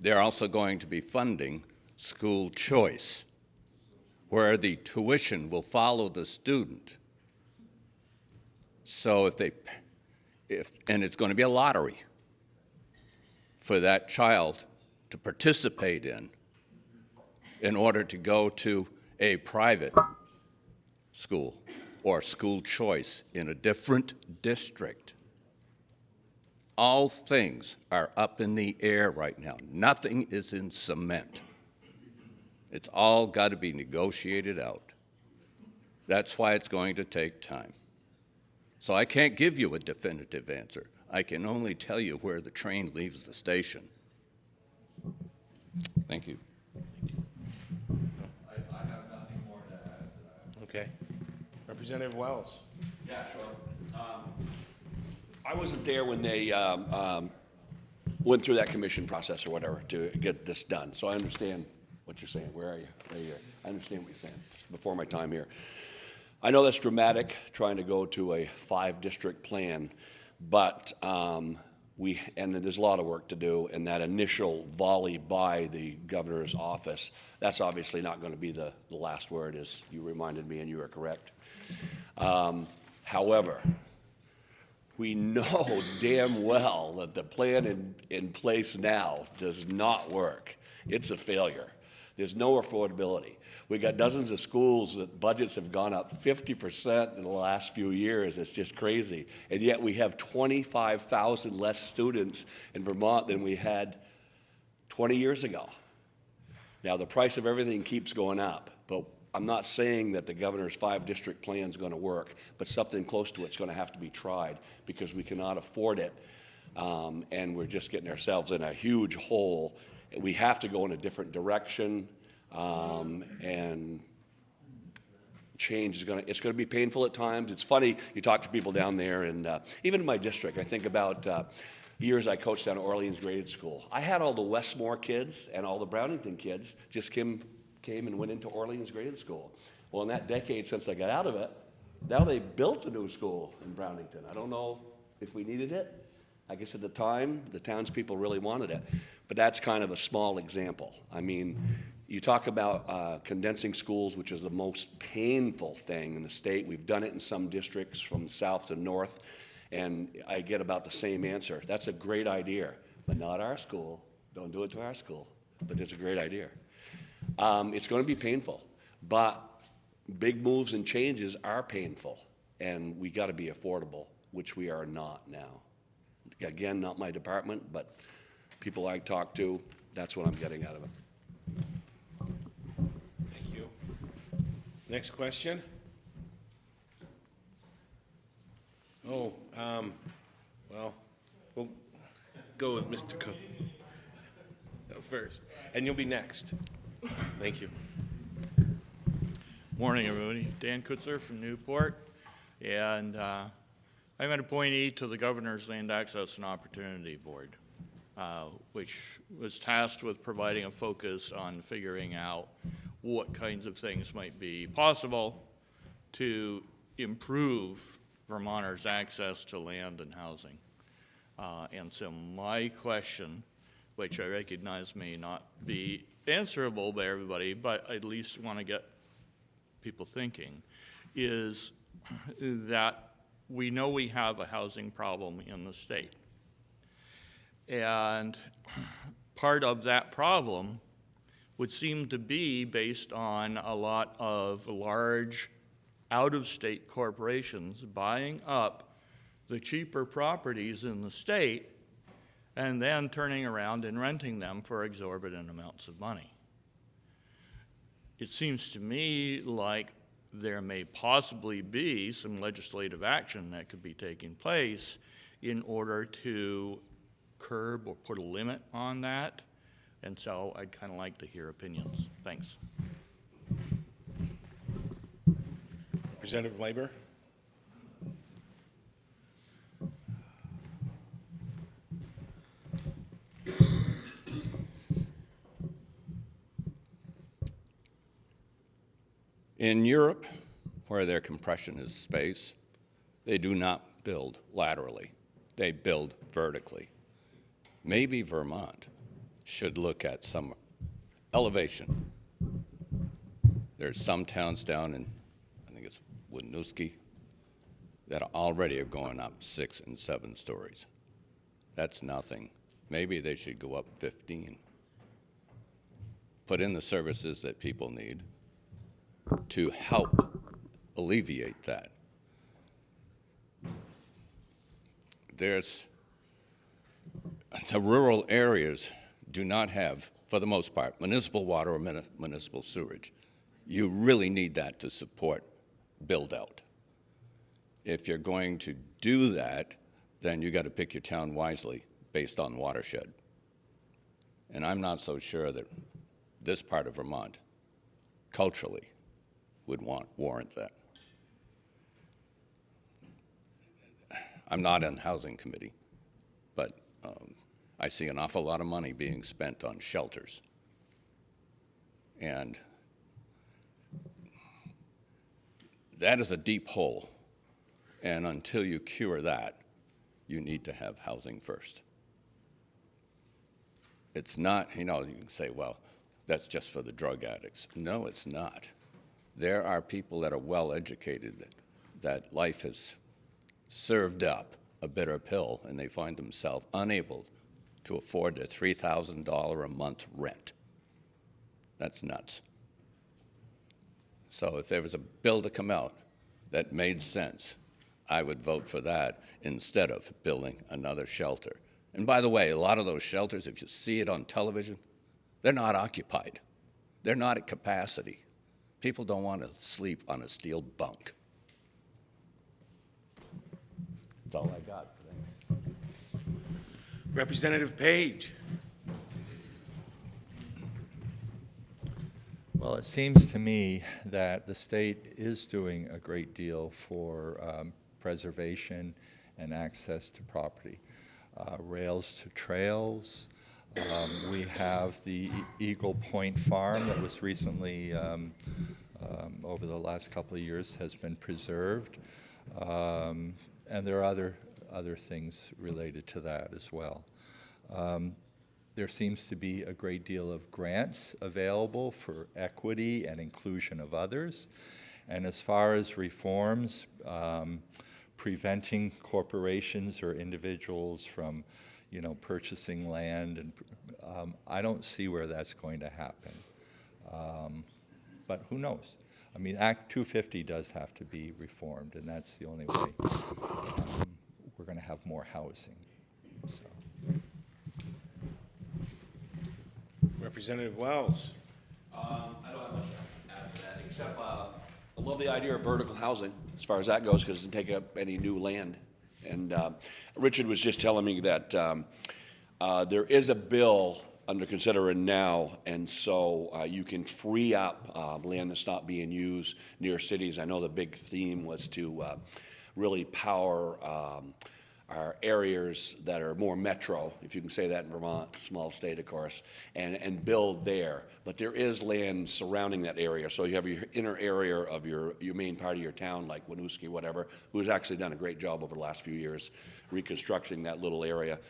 They're also going to be funding school choice, where the tuition will follow the student. So and it's going to be a lottery for that child to participate in order to go to a private school or school choice in a different district. All things are up in the air right now. Nothing is in cement. It's all got to be negotiated out. That's why it's going to take time. So I can't give you a definitive answer. I can only tell you where the train leaves the station. Thank you. I have nothing more to add to that. Okay. Representative Wells. Yeah, sure. I wasn't there when they went through that commission process or whatever to get this done, so I understand what you're saying. Where are you? Right here. I understand what you're saying. Before my time here. I know that's dramatic, trying to go to a 5-district plan, but and there's a lot of work to do, and that initial volley by the governor's office, that's obviously not going to be the last word, as you reminded me, and you are correct. However, we know damn well that the plan in place now does not work. It's a failure. There's no affordability. We got dozens of schools that budgets have gone up 50% in the last few years. It's just crazy. And yet we have 25,000 less students in Vermont than we had 20 years ago. Now, the price of everything keeps going up, but I'm not saying that the governor's 5-district plan is going to work, but something close to it's going to have to be tried because we cannot afford it, and we're just getting ourselves in a huge hole. We have to go in a different direction. And change is it's going to be painful at times. It's funny, you talk to people down there, and even in my district, I think about years I coached down at Orleans Graded School. I had all the Westmore kids and all the Brownington kids just came and went into Orleans Graded School. Well, in that decade since I got out of it, now they built a new school in Brownington. I don't know if we needed it. I guess at the time, the townspeople really wanted it. But that's kind of a small example. I mean, you talk about condensing schools, which is the most painful thing in the state. We've done it in some districts from south to north, and I get about the same answer. That's a great idea, but not our school. Don't do it to our school. But it's a great idea. It's going to be painful, but big moves and changes are painful, and we got to be affordable, which we are not now. Again, not my department, but people I talk to, that's what I'm getting out of it. Thank you. Next question. Oh, well, we'll go with Mr. Cook first, and you'll be next. Thank you. Morning, everybody. Dan Kutzer from Newport, and I'm an appointee to the Governor's Land Access and Opportunity Board, which was tasked with providing a focus on figuring out what kinds of things might be possible to improve Vermonters' access to land and housing. And so my question, which I recognize may not be answerable by everybody, but I at least want to get people thinking, is that we know we have a housing problem in the state. And part of that problem would seem to be based on a lot of large out-of-state corporations buying up the cheaper properties in the state and then turning around and renting them for exorbitant amounts of money. It seems to me like there may possibly be some legislative action that could be taking place in order to curb or put a limit on that. And so I'd kind of like to hear opinions. Thanks. Representative Labor. In Europe, where their compression is space, they do not build laterally. They build vertically. Maybe Vermont should look at some elevation. There's some towns down in, I think it's Winooski, that already are going up 6 and 7 stories. That's nothing. Maybe they should go up 15. Put in the services that people need to help alleviate that. The rural areas do not have, for the most part, municipal water or municipal sewage. You really need that to support build-out. If you're going to do that, then you got to pick your town wisely based on watershed. And I'm not so sure that this part of Vermont, culturally, would warrant that. I'm not on the housing committee, but I see an awful lot of money being spent on shelters. And that is a deep hole. And until you cure that, you need to have housing first. It's not, you can say, well, that's just for the drug addicts. No, it's not. There are people that are well educated that life has served up a bitter pill, and they find themselves unable to afford their $3,000 a month rent. That's nuts. So if there was a bill to come out that made sense, I would vote for that instead of building another shelter. And by the way, a lot of those shelters, if you see it on television, they're not occupied. They're not at capacity. People don't want to sleep on a steel bunk. That's all I got today. Representative Page. Well, it seems to me that the state is doing a great deal for preservation and access to property. Rails to trails. We have the Eagle Point Farm that was recently, over the last couple of years, has been preserved. And there are other things related to that as well. There seems to be a great deal of grants available for equity and inclusion of others. And as far as reforms, preventing corporations or individuals from, purchasing land, and I don't see where that's going to happen. But who knows? I mean, Act 250 does have to be reformed, and that's the only way we're going to have more housing. So. Representative Wells. I don't have much to add to that, except I love the idea of vertical housing as far as that goes, because it doesn't take up any new land. And Richard was just telling me that there is a bill under consideration now, and so you can free up land that's not being used near cities. I know the big theme was to really power our areas that are more metro, if you can say that in Vermont, small state, of course, and build there. But there is land surrounding that area. So you have your inner area of your main part of your town, like Winooski, whatever, who's actually done a great job over the last few years reconstructing that little area.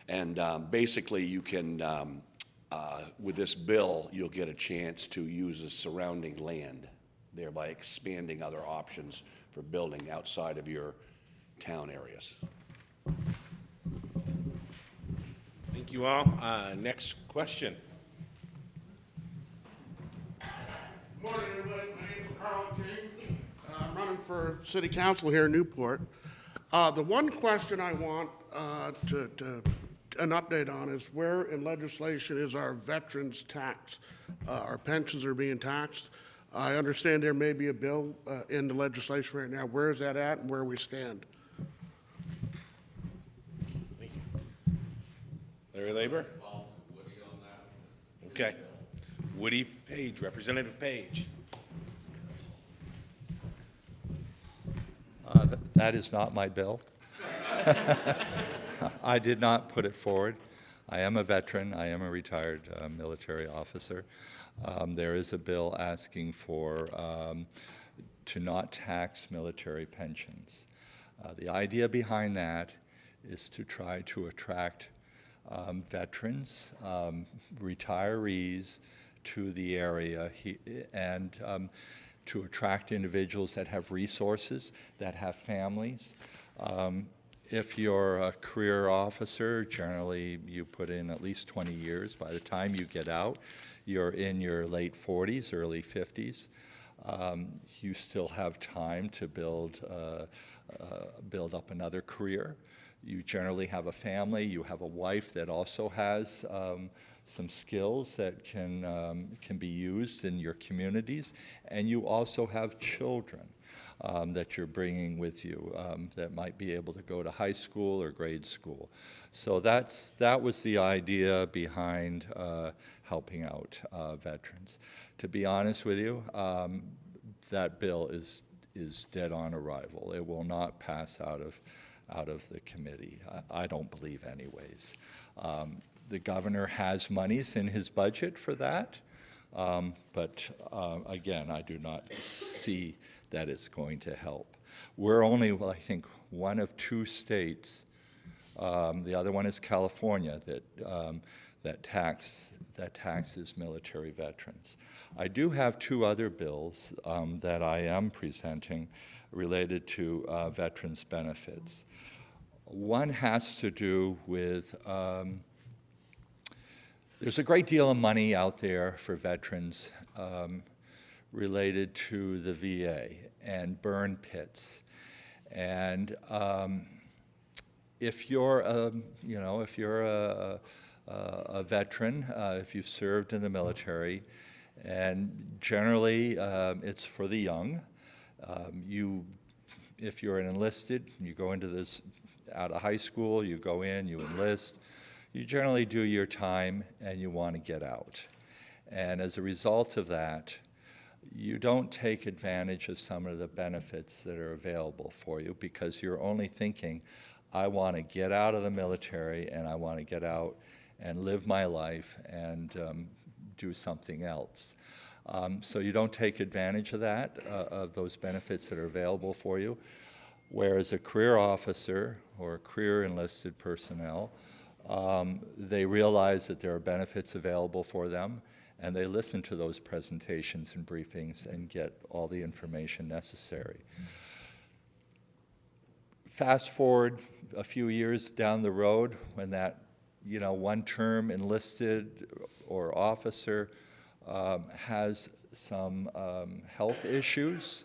And basically you can, with this bill, you'll get a chance to use the surrounding land, thereby expanding other options for building outside of your town areas. Thank you all. Next question. Good morning, everybody. My name is Carl King. I'm running for city council here in Newport. The one question I want an update on is where in legislation is our veterans tax? Our pensions are being taxed. I understand there may be a bill in the legislation right now. Where is that at and where we stand? Thank you. Larry Labor? Okay. Woody Page, Representative Page. That is not my bill. I did not put it forward. I am a veteran. I am a retired military officer. There is a bill asking for to not tax military pensions. The idea behind that is to try to attract veterans, retirees to the area and to attract individuals that have resources, that have families. If you're a career officer, generally you put in at least 20 years. By the time you get out, you're in your late 40s, early 50s. You still have time to build up another career. You generally have a family. You have a wife that also has some skills that can be used in your communities, and you also have children that you're bringing with you that might be able to go to high school or grade school. So that was the idea behind helping out veterans. To be honest with you, that bill is dead on arrival. It will not pass out of the committee. I don't believe anyways. The governor has monies in his budget for that, but again, I do not see that it's going to help. We're only, well, I think, one of 2 states, the other one is California, that taxes military veterans. I do have 2 other bills that I am presenting related to veterans benefits. One has to do with, there's a great deal of money out there for veterans related to the VA and burn pits. And if you're a veteran, if you've served in the military, and generally it's for the young. If you're an enlisted, you go into this out of high school, you go in, you enlist, you generally do your time and you want to get out. And as a result of that, you don't take advantage of some of the benefits that are available for you because you're only thinking, I want to get out of the military and I want to get out and live my life and do something else. So you don't take advantage of that, of those benefits that are available for you. Whereas a career officer or career enlisted personnel, they realize that there are benefits available for them, and they listen to those presentations and briefings and get all the information necessary. Fast forward a few years down the road when that one-term enlisted or officer has some health issues.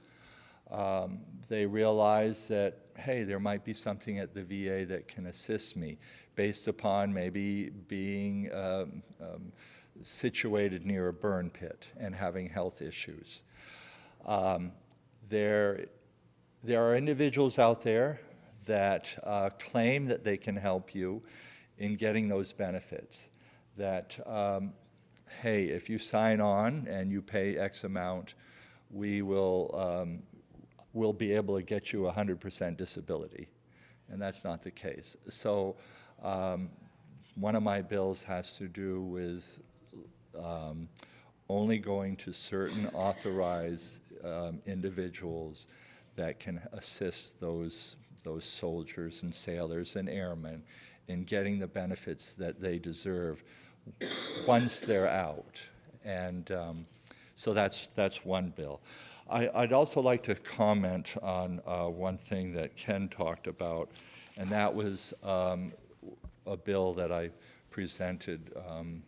They realize that, hey, there might be something at the VA that can assist me based upon maybe being situated near a burn pit and having health issues. There are individuals out there that claim that they can help you in getting those benefits. That, hey, if you sign on and you pay X amount, we will we'll be able to get you 100% disability. And that's not the case. So one of my bills has to do with only going to certain authorized individuals that can assist those soldiers and sailors and airmen in getting the benefits that they deserve once they're out. And so that's one bill. I'd also like to comment on one thing that Ken talked about, and that was a bill that I presented, and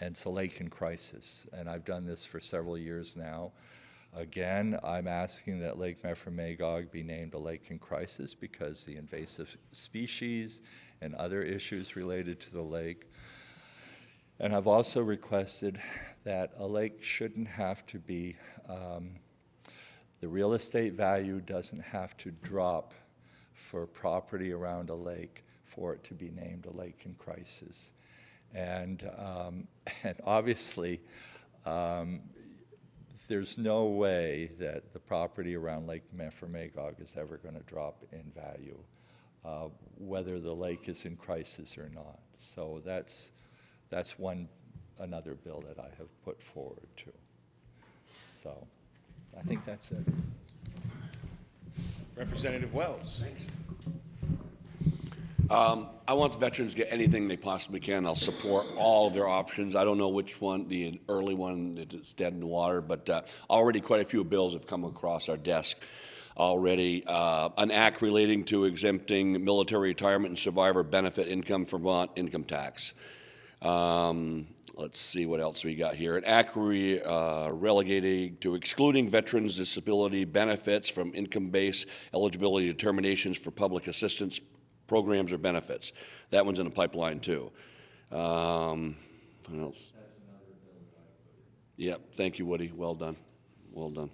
it's a lake in crisis. And I've done this for several years now. Again, I'm asking that Lake Memphremagog be named a lake in crisis because the invasive species and other issues related to the lake. And I've also requested that a lake shouldn't have to be, the real estate value doesn't have to drop for property around a lake for it to be named a lake in crisis. And obviously, there's no way that the property around Lake Memphremagog is ever going to drop in value, whether the lake is in crisis or not. So that's another bill that I have put forward too. So I think that's it. Representative Wells. I want the veterans to get anything they possibly can. I'll support all of their options. I don't know which one, the early one that's dead in the water, but already quite a few bills have come across our desk already. An act relating to exempting military retirement and survivor benefit income from Vermont income tax. Let's see what else we got here. An act relegating to excluding veterans' disability benefits from income-based eligibility determinations for public assistance programs or benefits. That one's in the pipeline too. What else? That's another bill that I put in. Yep, thank you, Woody. Well done. Well done.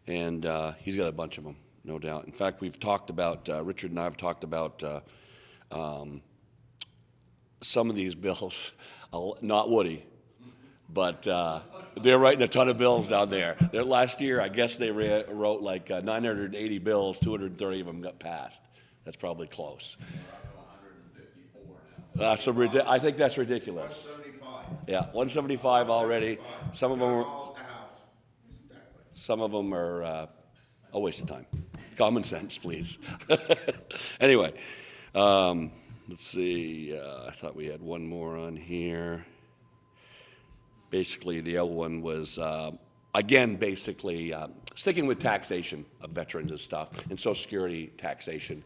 And he's got a bunch of them, no doubt. In fact, we've talked about, Richard and I have talked about some of these bills, not Woody, but they're writing a ton of bills down there. Last year, I guess they wrote like 980 bills, 230 of them got passed. That's probably close. I think that's ridiculous. 175. Yeah, 175 already. Some of them are a waste of time. Common sense, please. Anyway, let's see. I thought we had one more on here. Basically, the other one was, again, basically sticking with taxation of veterans and stuff, and Social Security taxation.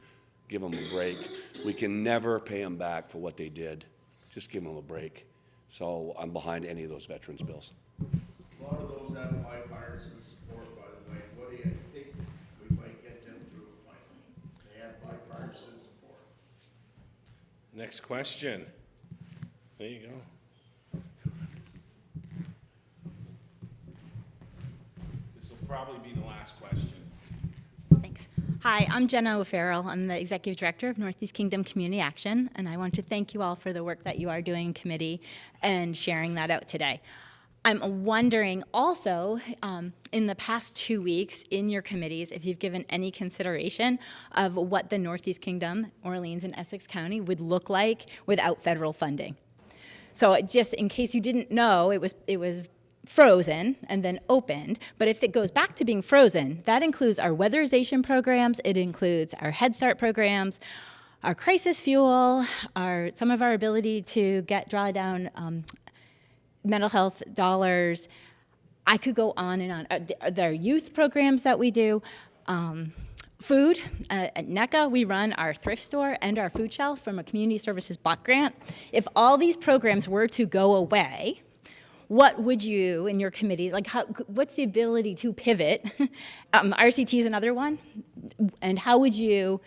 Give them a break. We can never pay them back for what they did. Just give them a break. So I'm behind any of those veterans bills. A lot of those have bipartisan support, by the way. What do you think we might get them through a fight? They have bipartisan support. Next question. There you go. This will probably be the last question. Thanks. Hi, I'm Jenna O'Farrell. I'm the Executive Director of Northeast Kingdom Community Action, and I want to thank you all for the work that you are doing in committee and sharing that out today. I'm wondering also, in the past 2 weeks in your committees, if you've given any consideration of what the Northeast Kingdom, Orleans, and Essex County would look like without federal funding. So just in case you didn't know, it was frozen and then opened, but if it goes back to being frozen, that includes our weatherization programs, it includes our Head Start programs, our crisis fuel, some of our ability to draw down mental health dollars. I could go on and on. There are youth programs that we do. Food, at NECA, we run our thrift store and our food shelf from a community services block grant. If all these programs were to go away, what would you, in your committees, what's the ability to pivot? RCT is another one. And how would you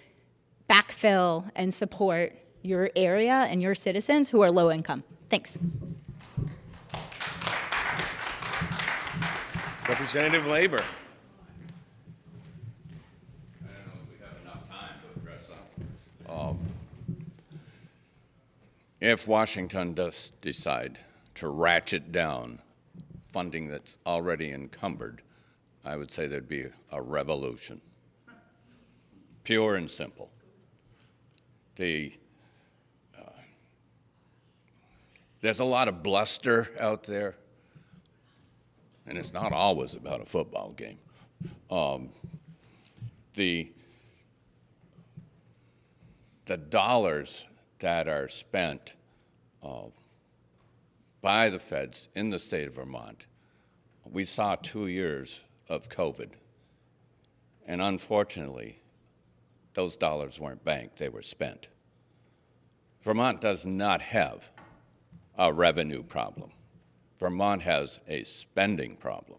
backfill and support your area and your citizens who are low income? Thanks. Representative Labor. I don't know if we have enough time to address that. If Washington does decide to ratchet down funding that's already encumbered, I would say there'd be a revolution. Pure and simple. There's a lot of bluster out there, and it's not always about a football game. The dollars that are spent by the feds in the state of Vermont, we saw 2 years of COVID. And unfortunately, those dollars weren't banked, they were spent. Vermont does not have a revenue problem. Vermont has a spending problem.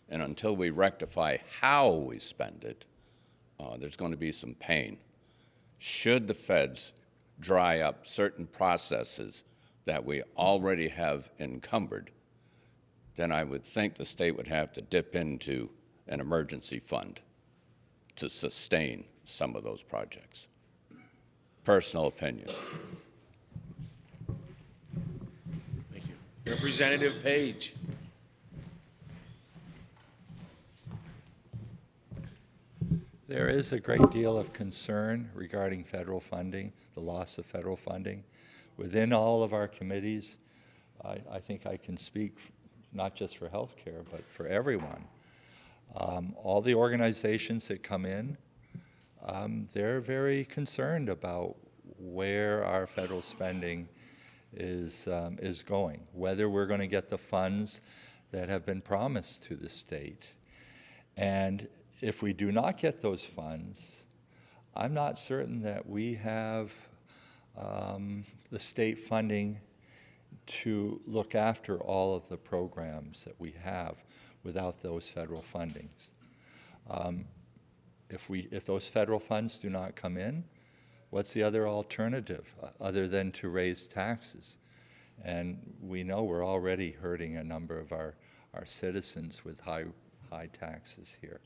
And until we rectify how we spend it, there's going to be some pain. Should the feds dry up certain processes that we already have encumbered, then I would think the state would have to dip into an emergency fund to sustain some of those projects. Personal opinion. Thank you. Representative Page. There is a great deal of concern regarding federal funding, the loss of federal funding. Within all of our committees, I think I can speak not just for healthcare, but for everyone. All the organizations that come in, they're very concerned about where our federal spending is going, whether we're going to get the funds that have been promised to the state. And if we do not get those funds, I'm not certain that we have the state funding to look after all of the programs that we have without those federal fundings. If those federal funds do not come in, what's the other alternative other than to raise taxes? And we know we're already hurting a number of our citizens with high taxes here.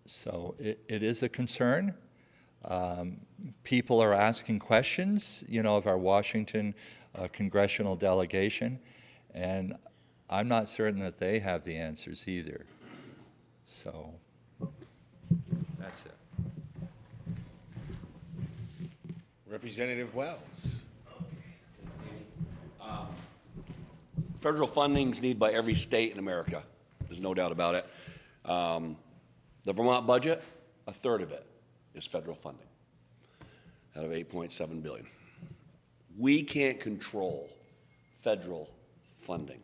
So it is a concern. People are asking questions, of our Washington congressional delegation, and I'm not certain that they have the answers either. So that's it. Representative Wells. Federal funding's needed by every state in America. There's no doubt about it. The Vermont budget, a third of it is federal funding out of $8.7 billion. We can't control federal funding.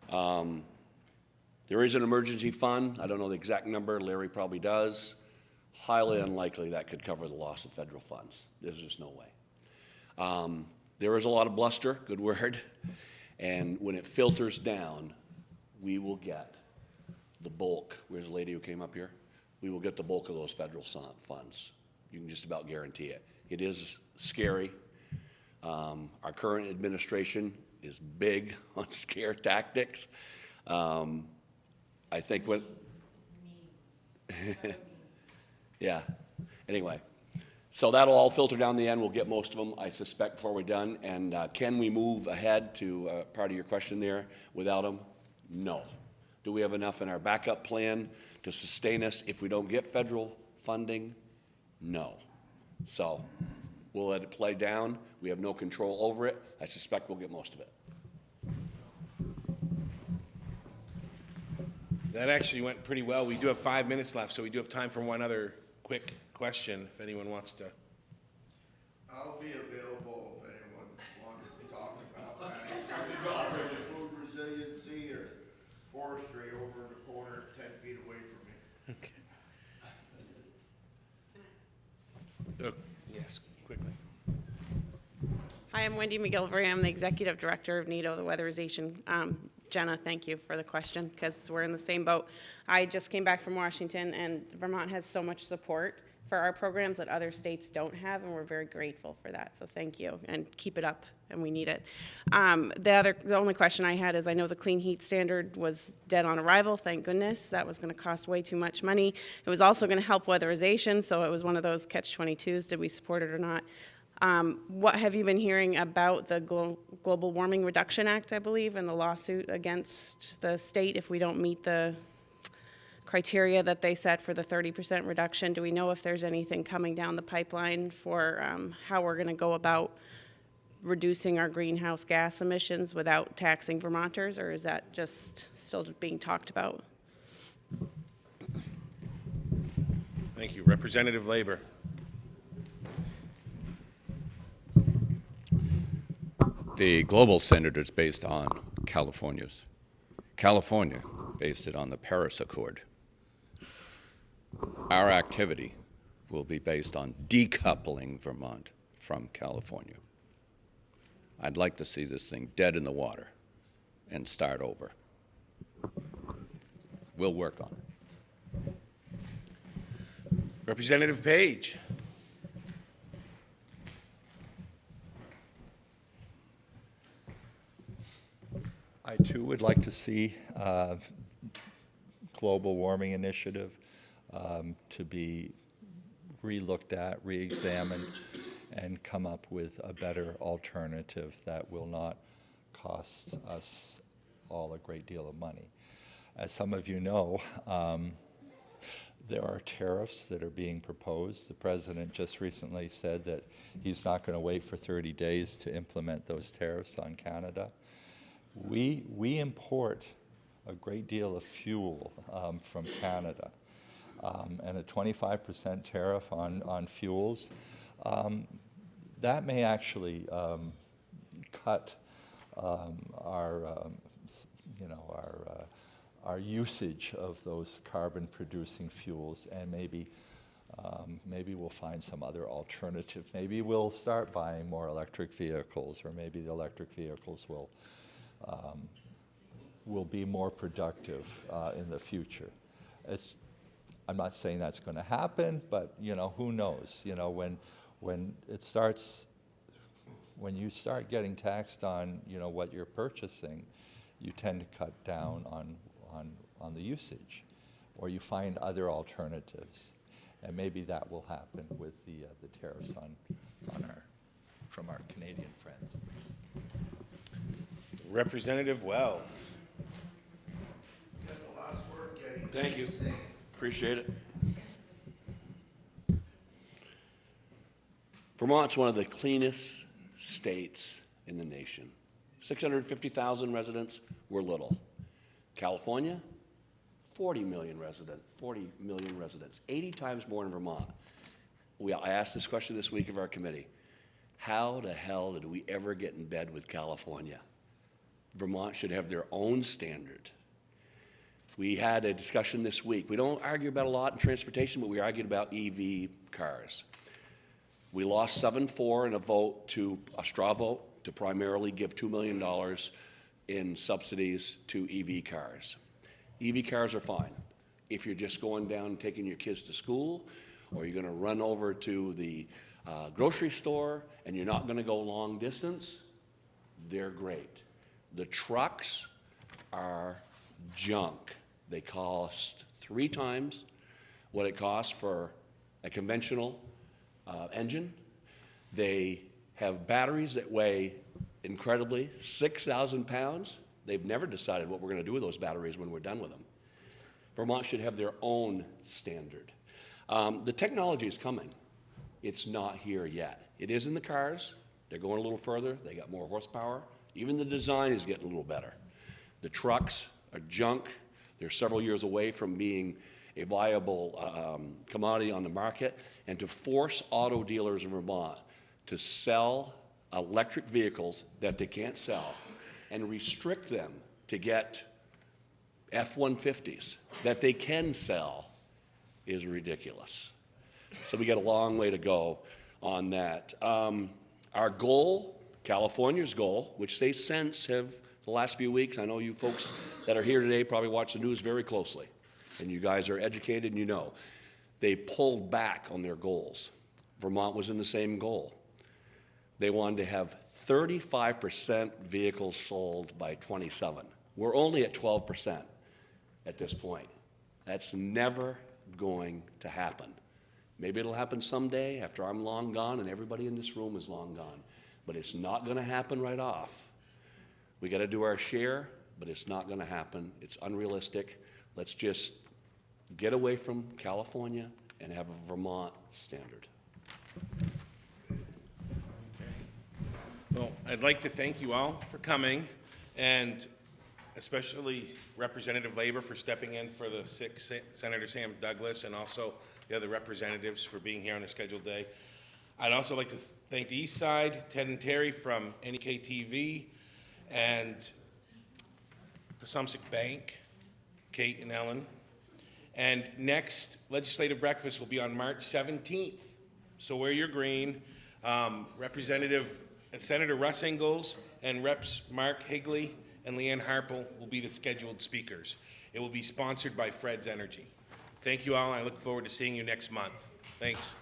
There is an emergency fund. I don't know the exact number. Larry probably does. Highly unlikely that could cover the loss of federal funds. There's just no way. There is a lot of bluster, good word, and when it filters down, we will get the bulk. Where's the lady who came up here? We will get the bulk of those federal funds. You can just about guarantee it. It is scary. Our current administration is big on scare tactics. I think what... Yeah. Anyway, so that'll all filter down the end. We'll get most of them, I suspect, before we're done. And can we move ahead to part of your question there without them? No. Do we have enough in our backup plan to sustain us if we don't get federal funding? No. So we'll let it play down. We have no control over it. I suspect we'll get most of it. That actually went pretty well. We do have 5 minutes left, so we do have time for one other quick question, if anyone wants to. I'll be available if anyone wants to talk about food resiliency or forestry over in the corner 10 feet away from me. Okay. So, yes, quickly. Hi, I'm Wendy McGilvery. I'm the Executive Director of NETO, the weatherization. Jenna, thank you for the question, because we're in the same boat. I just came back from Washington, and Vermont has so much support for our programs that other states don't have, and we're very grateful for that. So thank you, and keep it up, and we need it. The only question I had is, I know the clean heat standard was dead on arrival, thank goodness. That was going to cost way too much money. It was also going to help weatherization, so it was one of those catch-22s. Did we support it or not? What have you been hearing about the Global Warming Reduction Act, I believe, and the lawsuit against the state if we don't meet the criteria that they set for the 30% reduction? Do we know if there's anything coming down the pipeline for how we're going to go about reducing our greenhouse gas emissions without taxing Vermonters, or is that just still being talked about? Thank you. Representative Labor. The global standard is based on California's. California based it on the Paris Accord. Our activity will be based on decoupling Vermont from California. I'd like to see this thing dead in the water and start over. We'll work on it. Representative Page. I too would like to see global warming initiative to be re-looked at, re-examined, and come up with a better alternative that will not cost us all a great deal of money. As some of you know, there are tariffs that are being proposed. The president just recently said that he's not going to wait for 30 days to implement those tariffs on Canada. We import a great deal of fuel from Canada, and a 25% tariff on fuels that may actually cut our usage of those carbon-producing fuels, and maybe we'll find some other alternative. Maybe we'll start buying more electric vehicles, or maybe the electric vehicles will be more productive in the future. I'm not saying that's going to happen, but who knows? When you start getting taxed on what you're purchasing, you tend to cut down on the usage, or you find other alternatives, and maybe that will happen with the tariffs from our Canadian friends. Representative Wells. You got the last word, Getty. Thank you. Appreciate it. Vermont's one of the cleanest states in the nation. 650,000 residents, we're little. California, 40 million residents, 80 times more in Vermont. I asked this question this week of our committee. How the hell did we ever get in bed with California? Vermont should have their own standard. We had a discussion this week. We don't argue about a lot in transportation, but we argued about EV cars. We lost 7-4 in a straw vote to primarily give $2 million in subsidies to EV cars. EV cars are fine. If you're just going down and taking your kids to school, or you're going to run over to the grocery store and you're not going to go long distance, they're great. The trucks are junk. They cost 3 times what it costs for a conventional engine. They have batteries that weigh incredibly 6,000 pounds. They've never decided what we're going to do with those batteries when we're done with them. Vermont should have their own standard. The technology is coming. It's not here yet. It is in the cars. They're going a little further. They got more horsepower. Even the design is getting a little better. The trucks are junk. They're several years away from being a viable commodity on the market. And to force auto dealers in Vermont to sell electric vehicles that they can't sell and restrict them to get F-150s that they can sell is ridiculous. So we got a long way to go on that. Our goal, California's goal, which they since have the last few weeks, I know you folks that are here today probably watch the news very closely, and you guys are educated and you know, they pulled back on their goals. Vermont was in the same goal. They wanted to have 35% vehicles sold by 27. We're only at 12% at this point. That's never going to happen. Maybe it'll happen someday after I'm long gone and everybody in this room is long gone. But it's not going to happen right off. We got to do our share, but it's not going to happen. It's unrealistic. Let's just get away from California and have a Vermont standard. Well, I'd like to thank you all for coming, and especially Representative Labor for stepping in for the sick Senator Sam Douglas, and also the other representatives for being here on a scheduled day. I'd also like to thank the Eastside, Ted and Terry from NEK-TV, and Pasumsic Bank, Kate and Ellen. And next legislative breakfast will be on March 17th. So wear your green. Senator Russ Ingalls and Reps Mark Higley and Leanne Harple will be the scheduled speakers. It will be sponsored by Fred's Energy. Thank you all, and I look forward to seeing you next month. Thanks.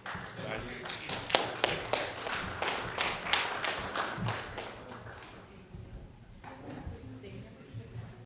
Bye.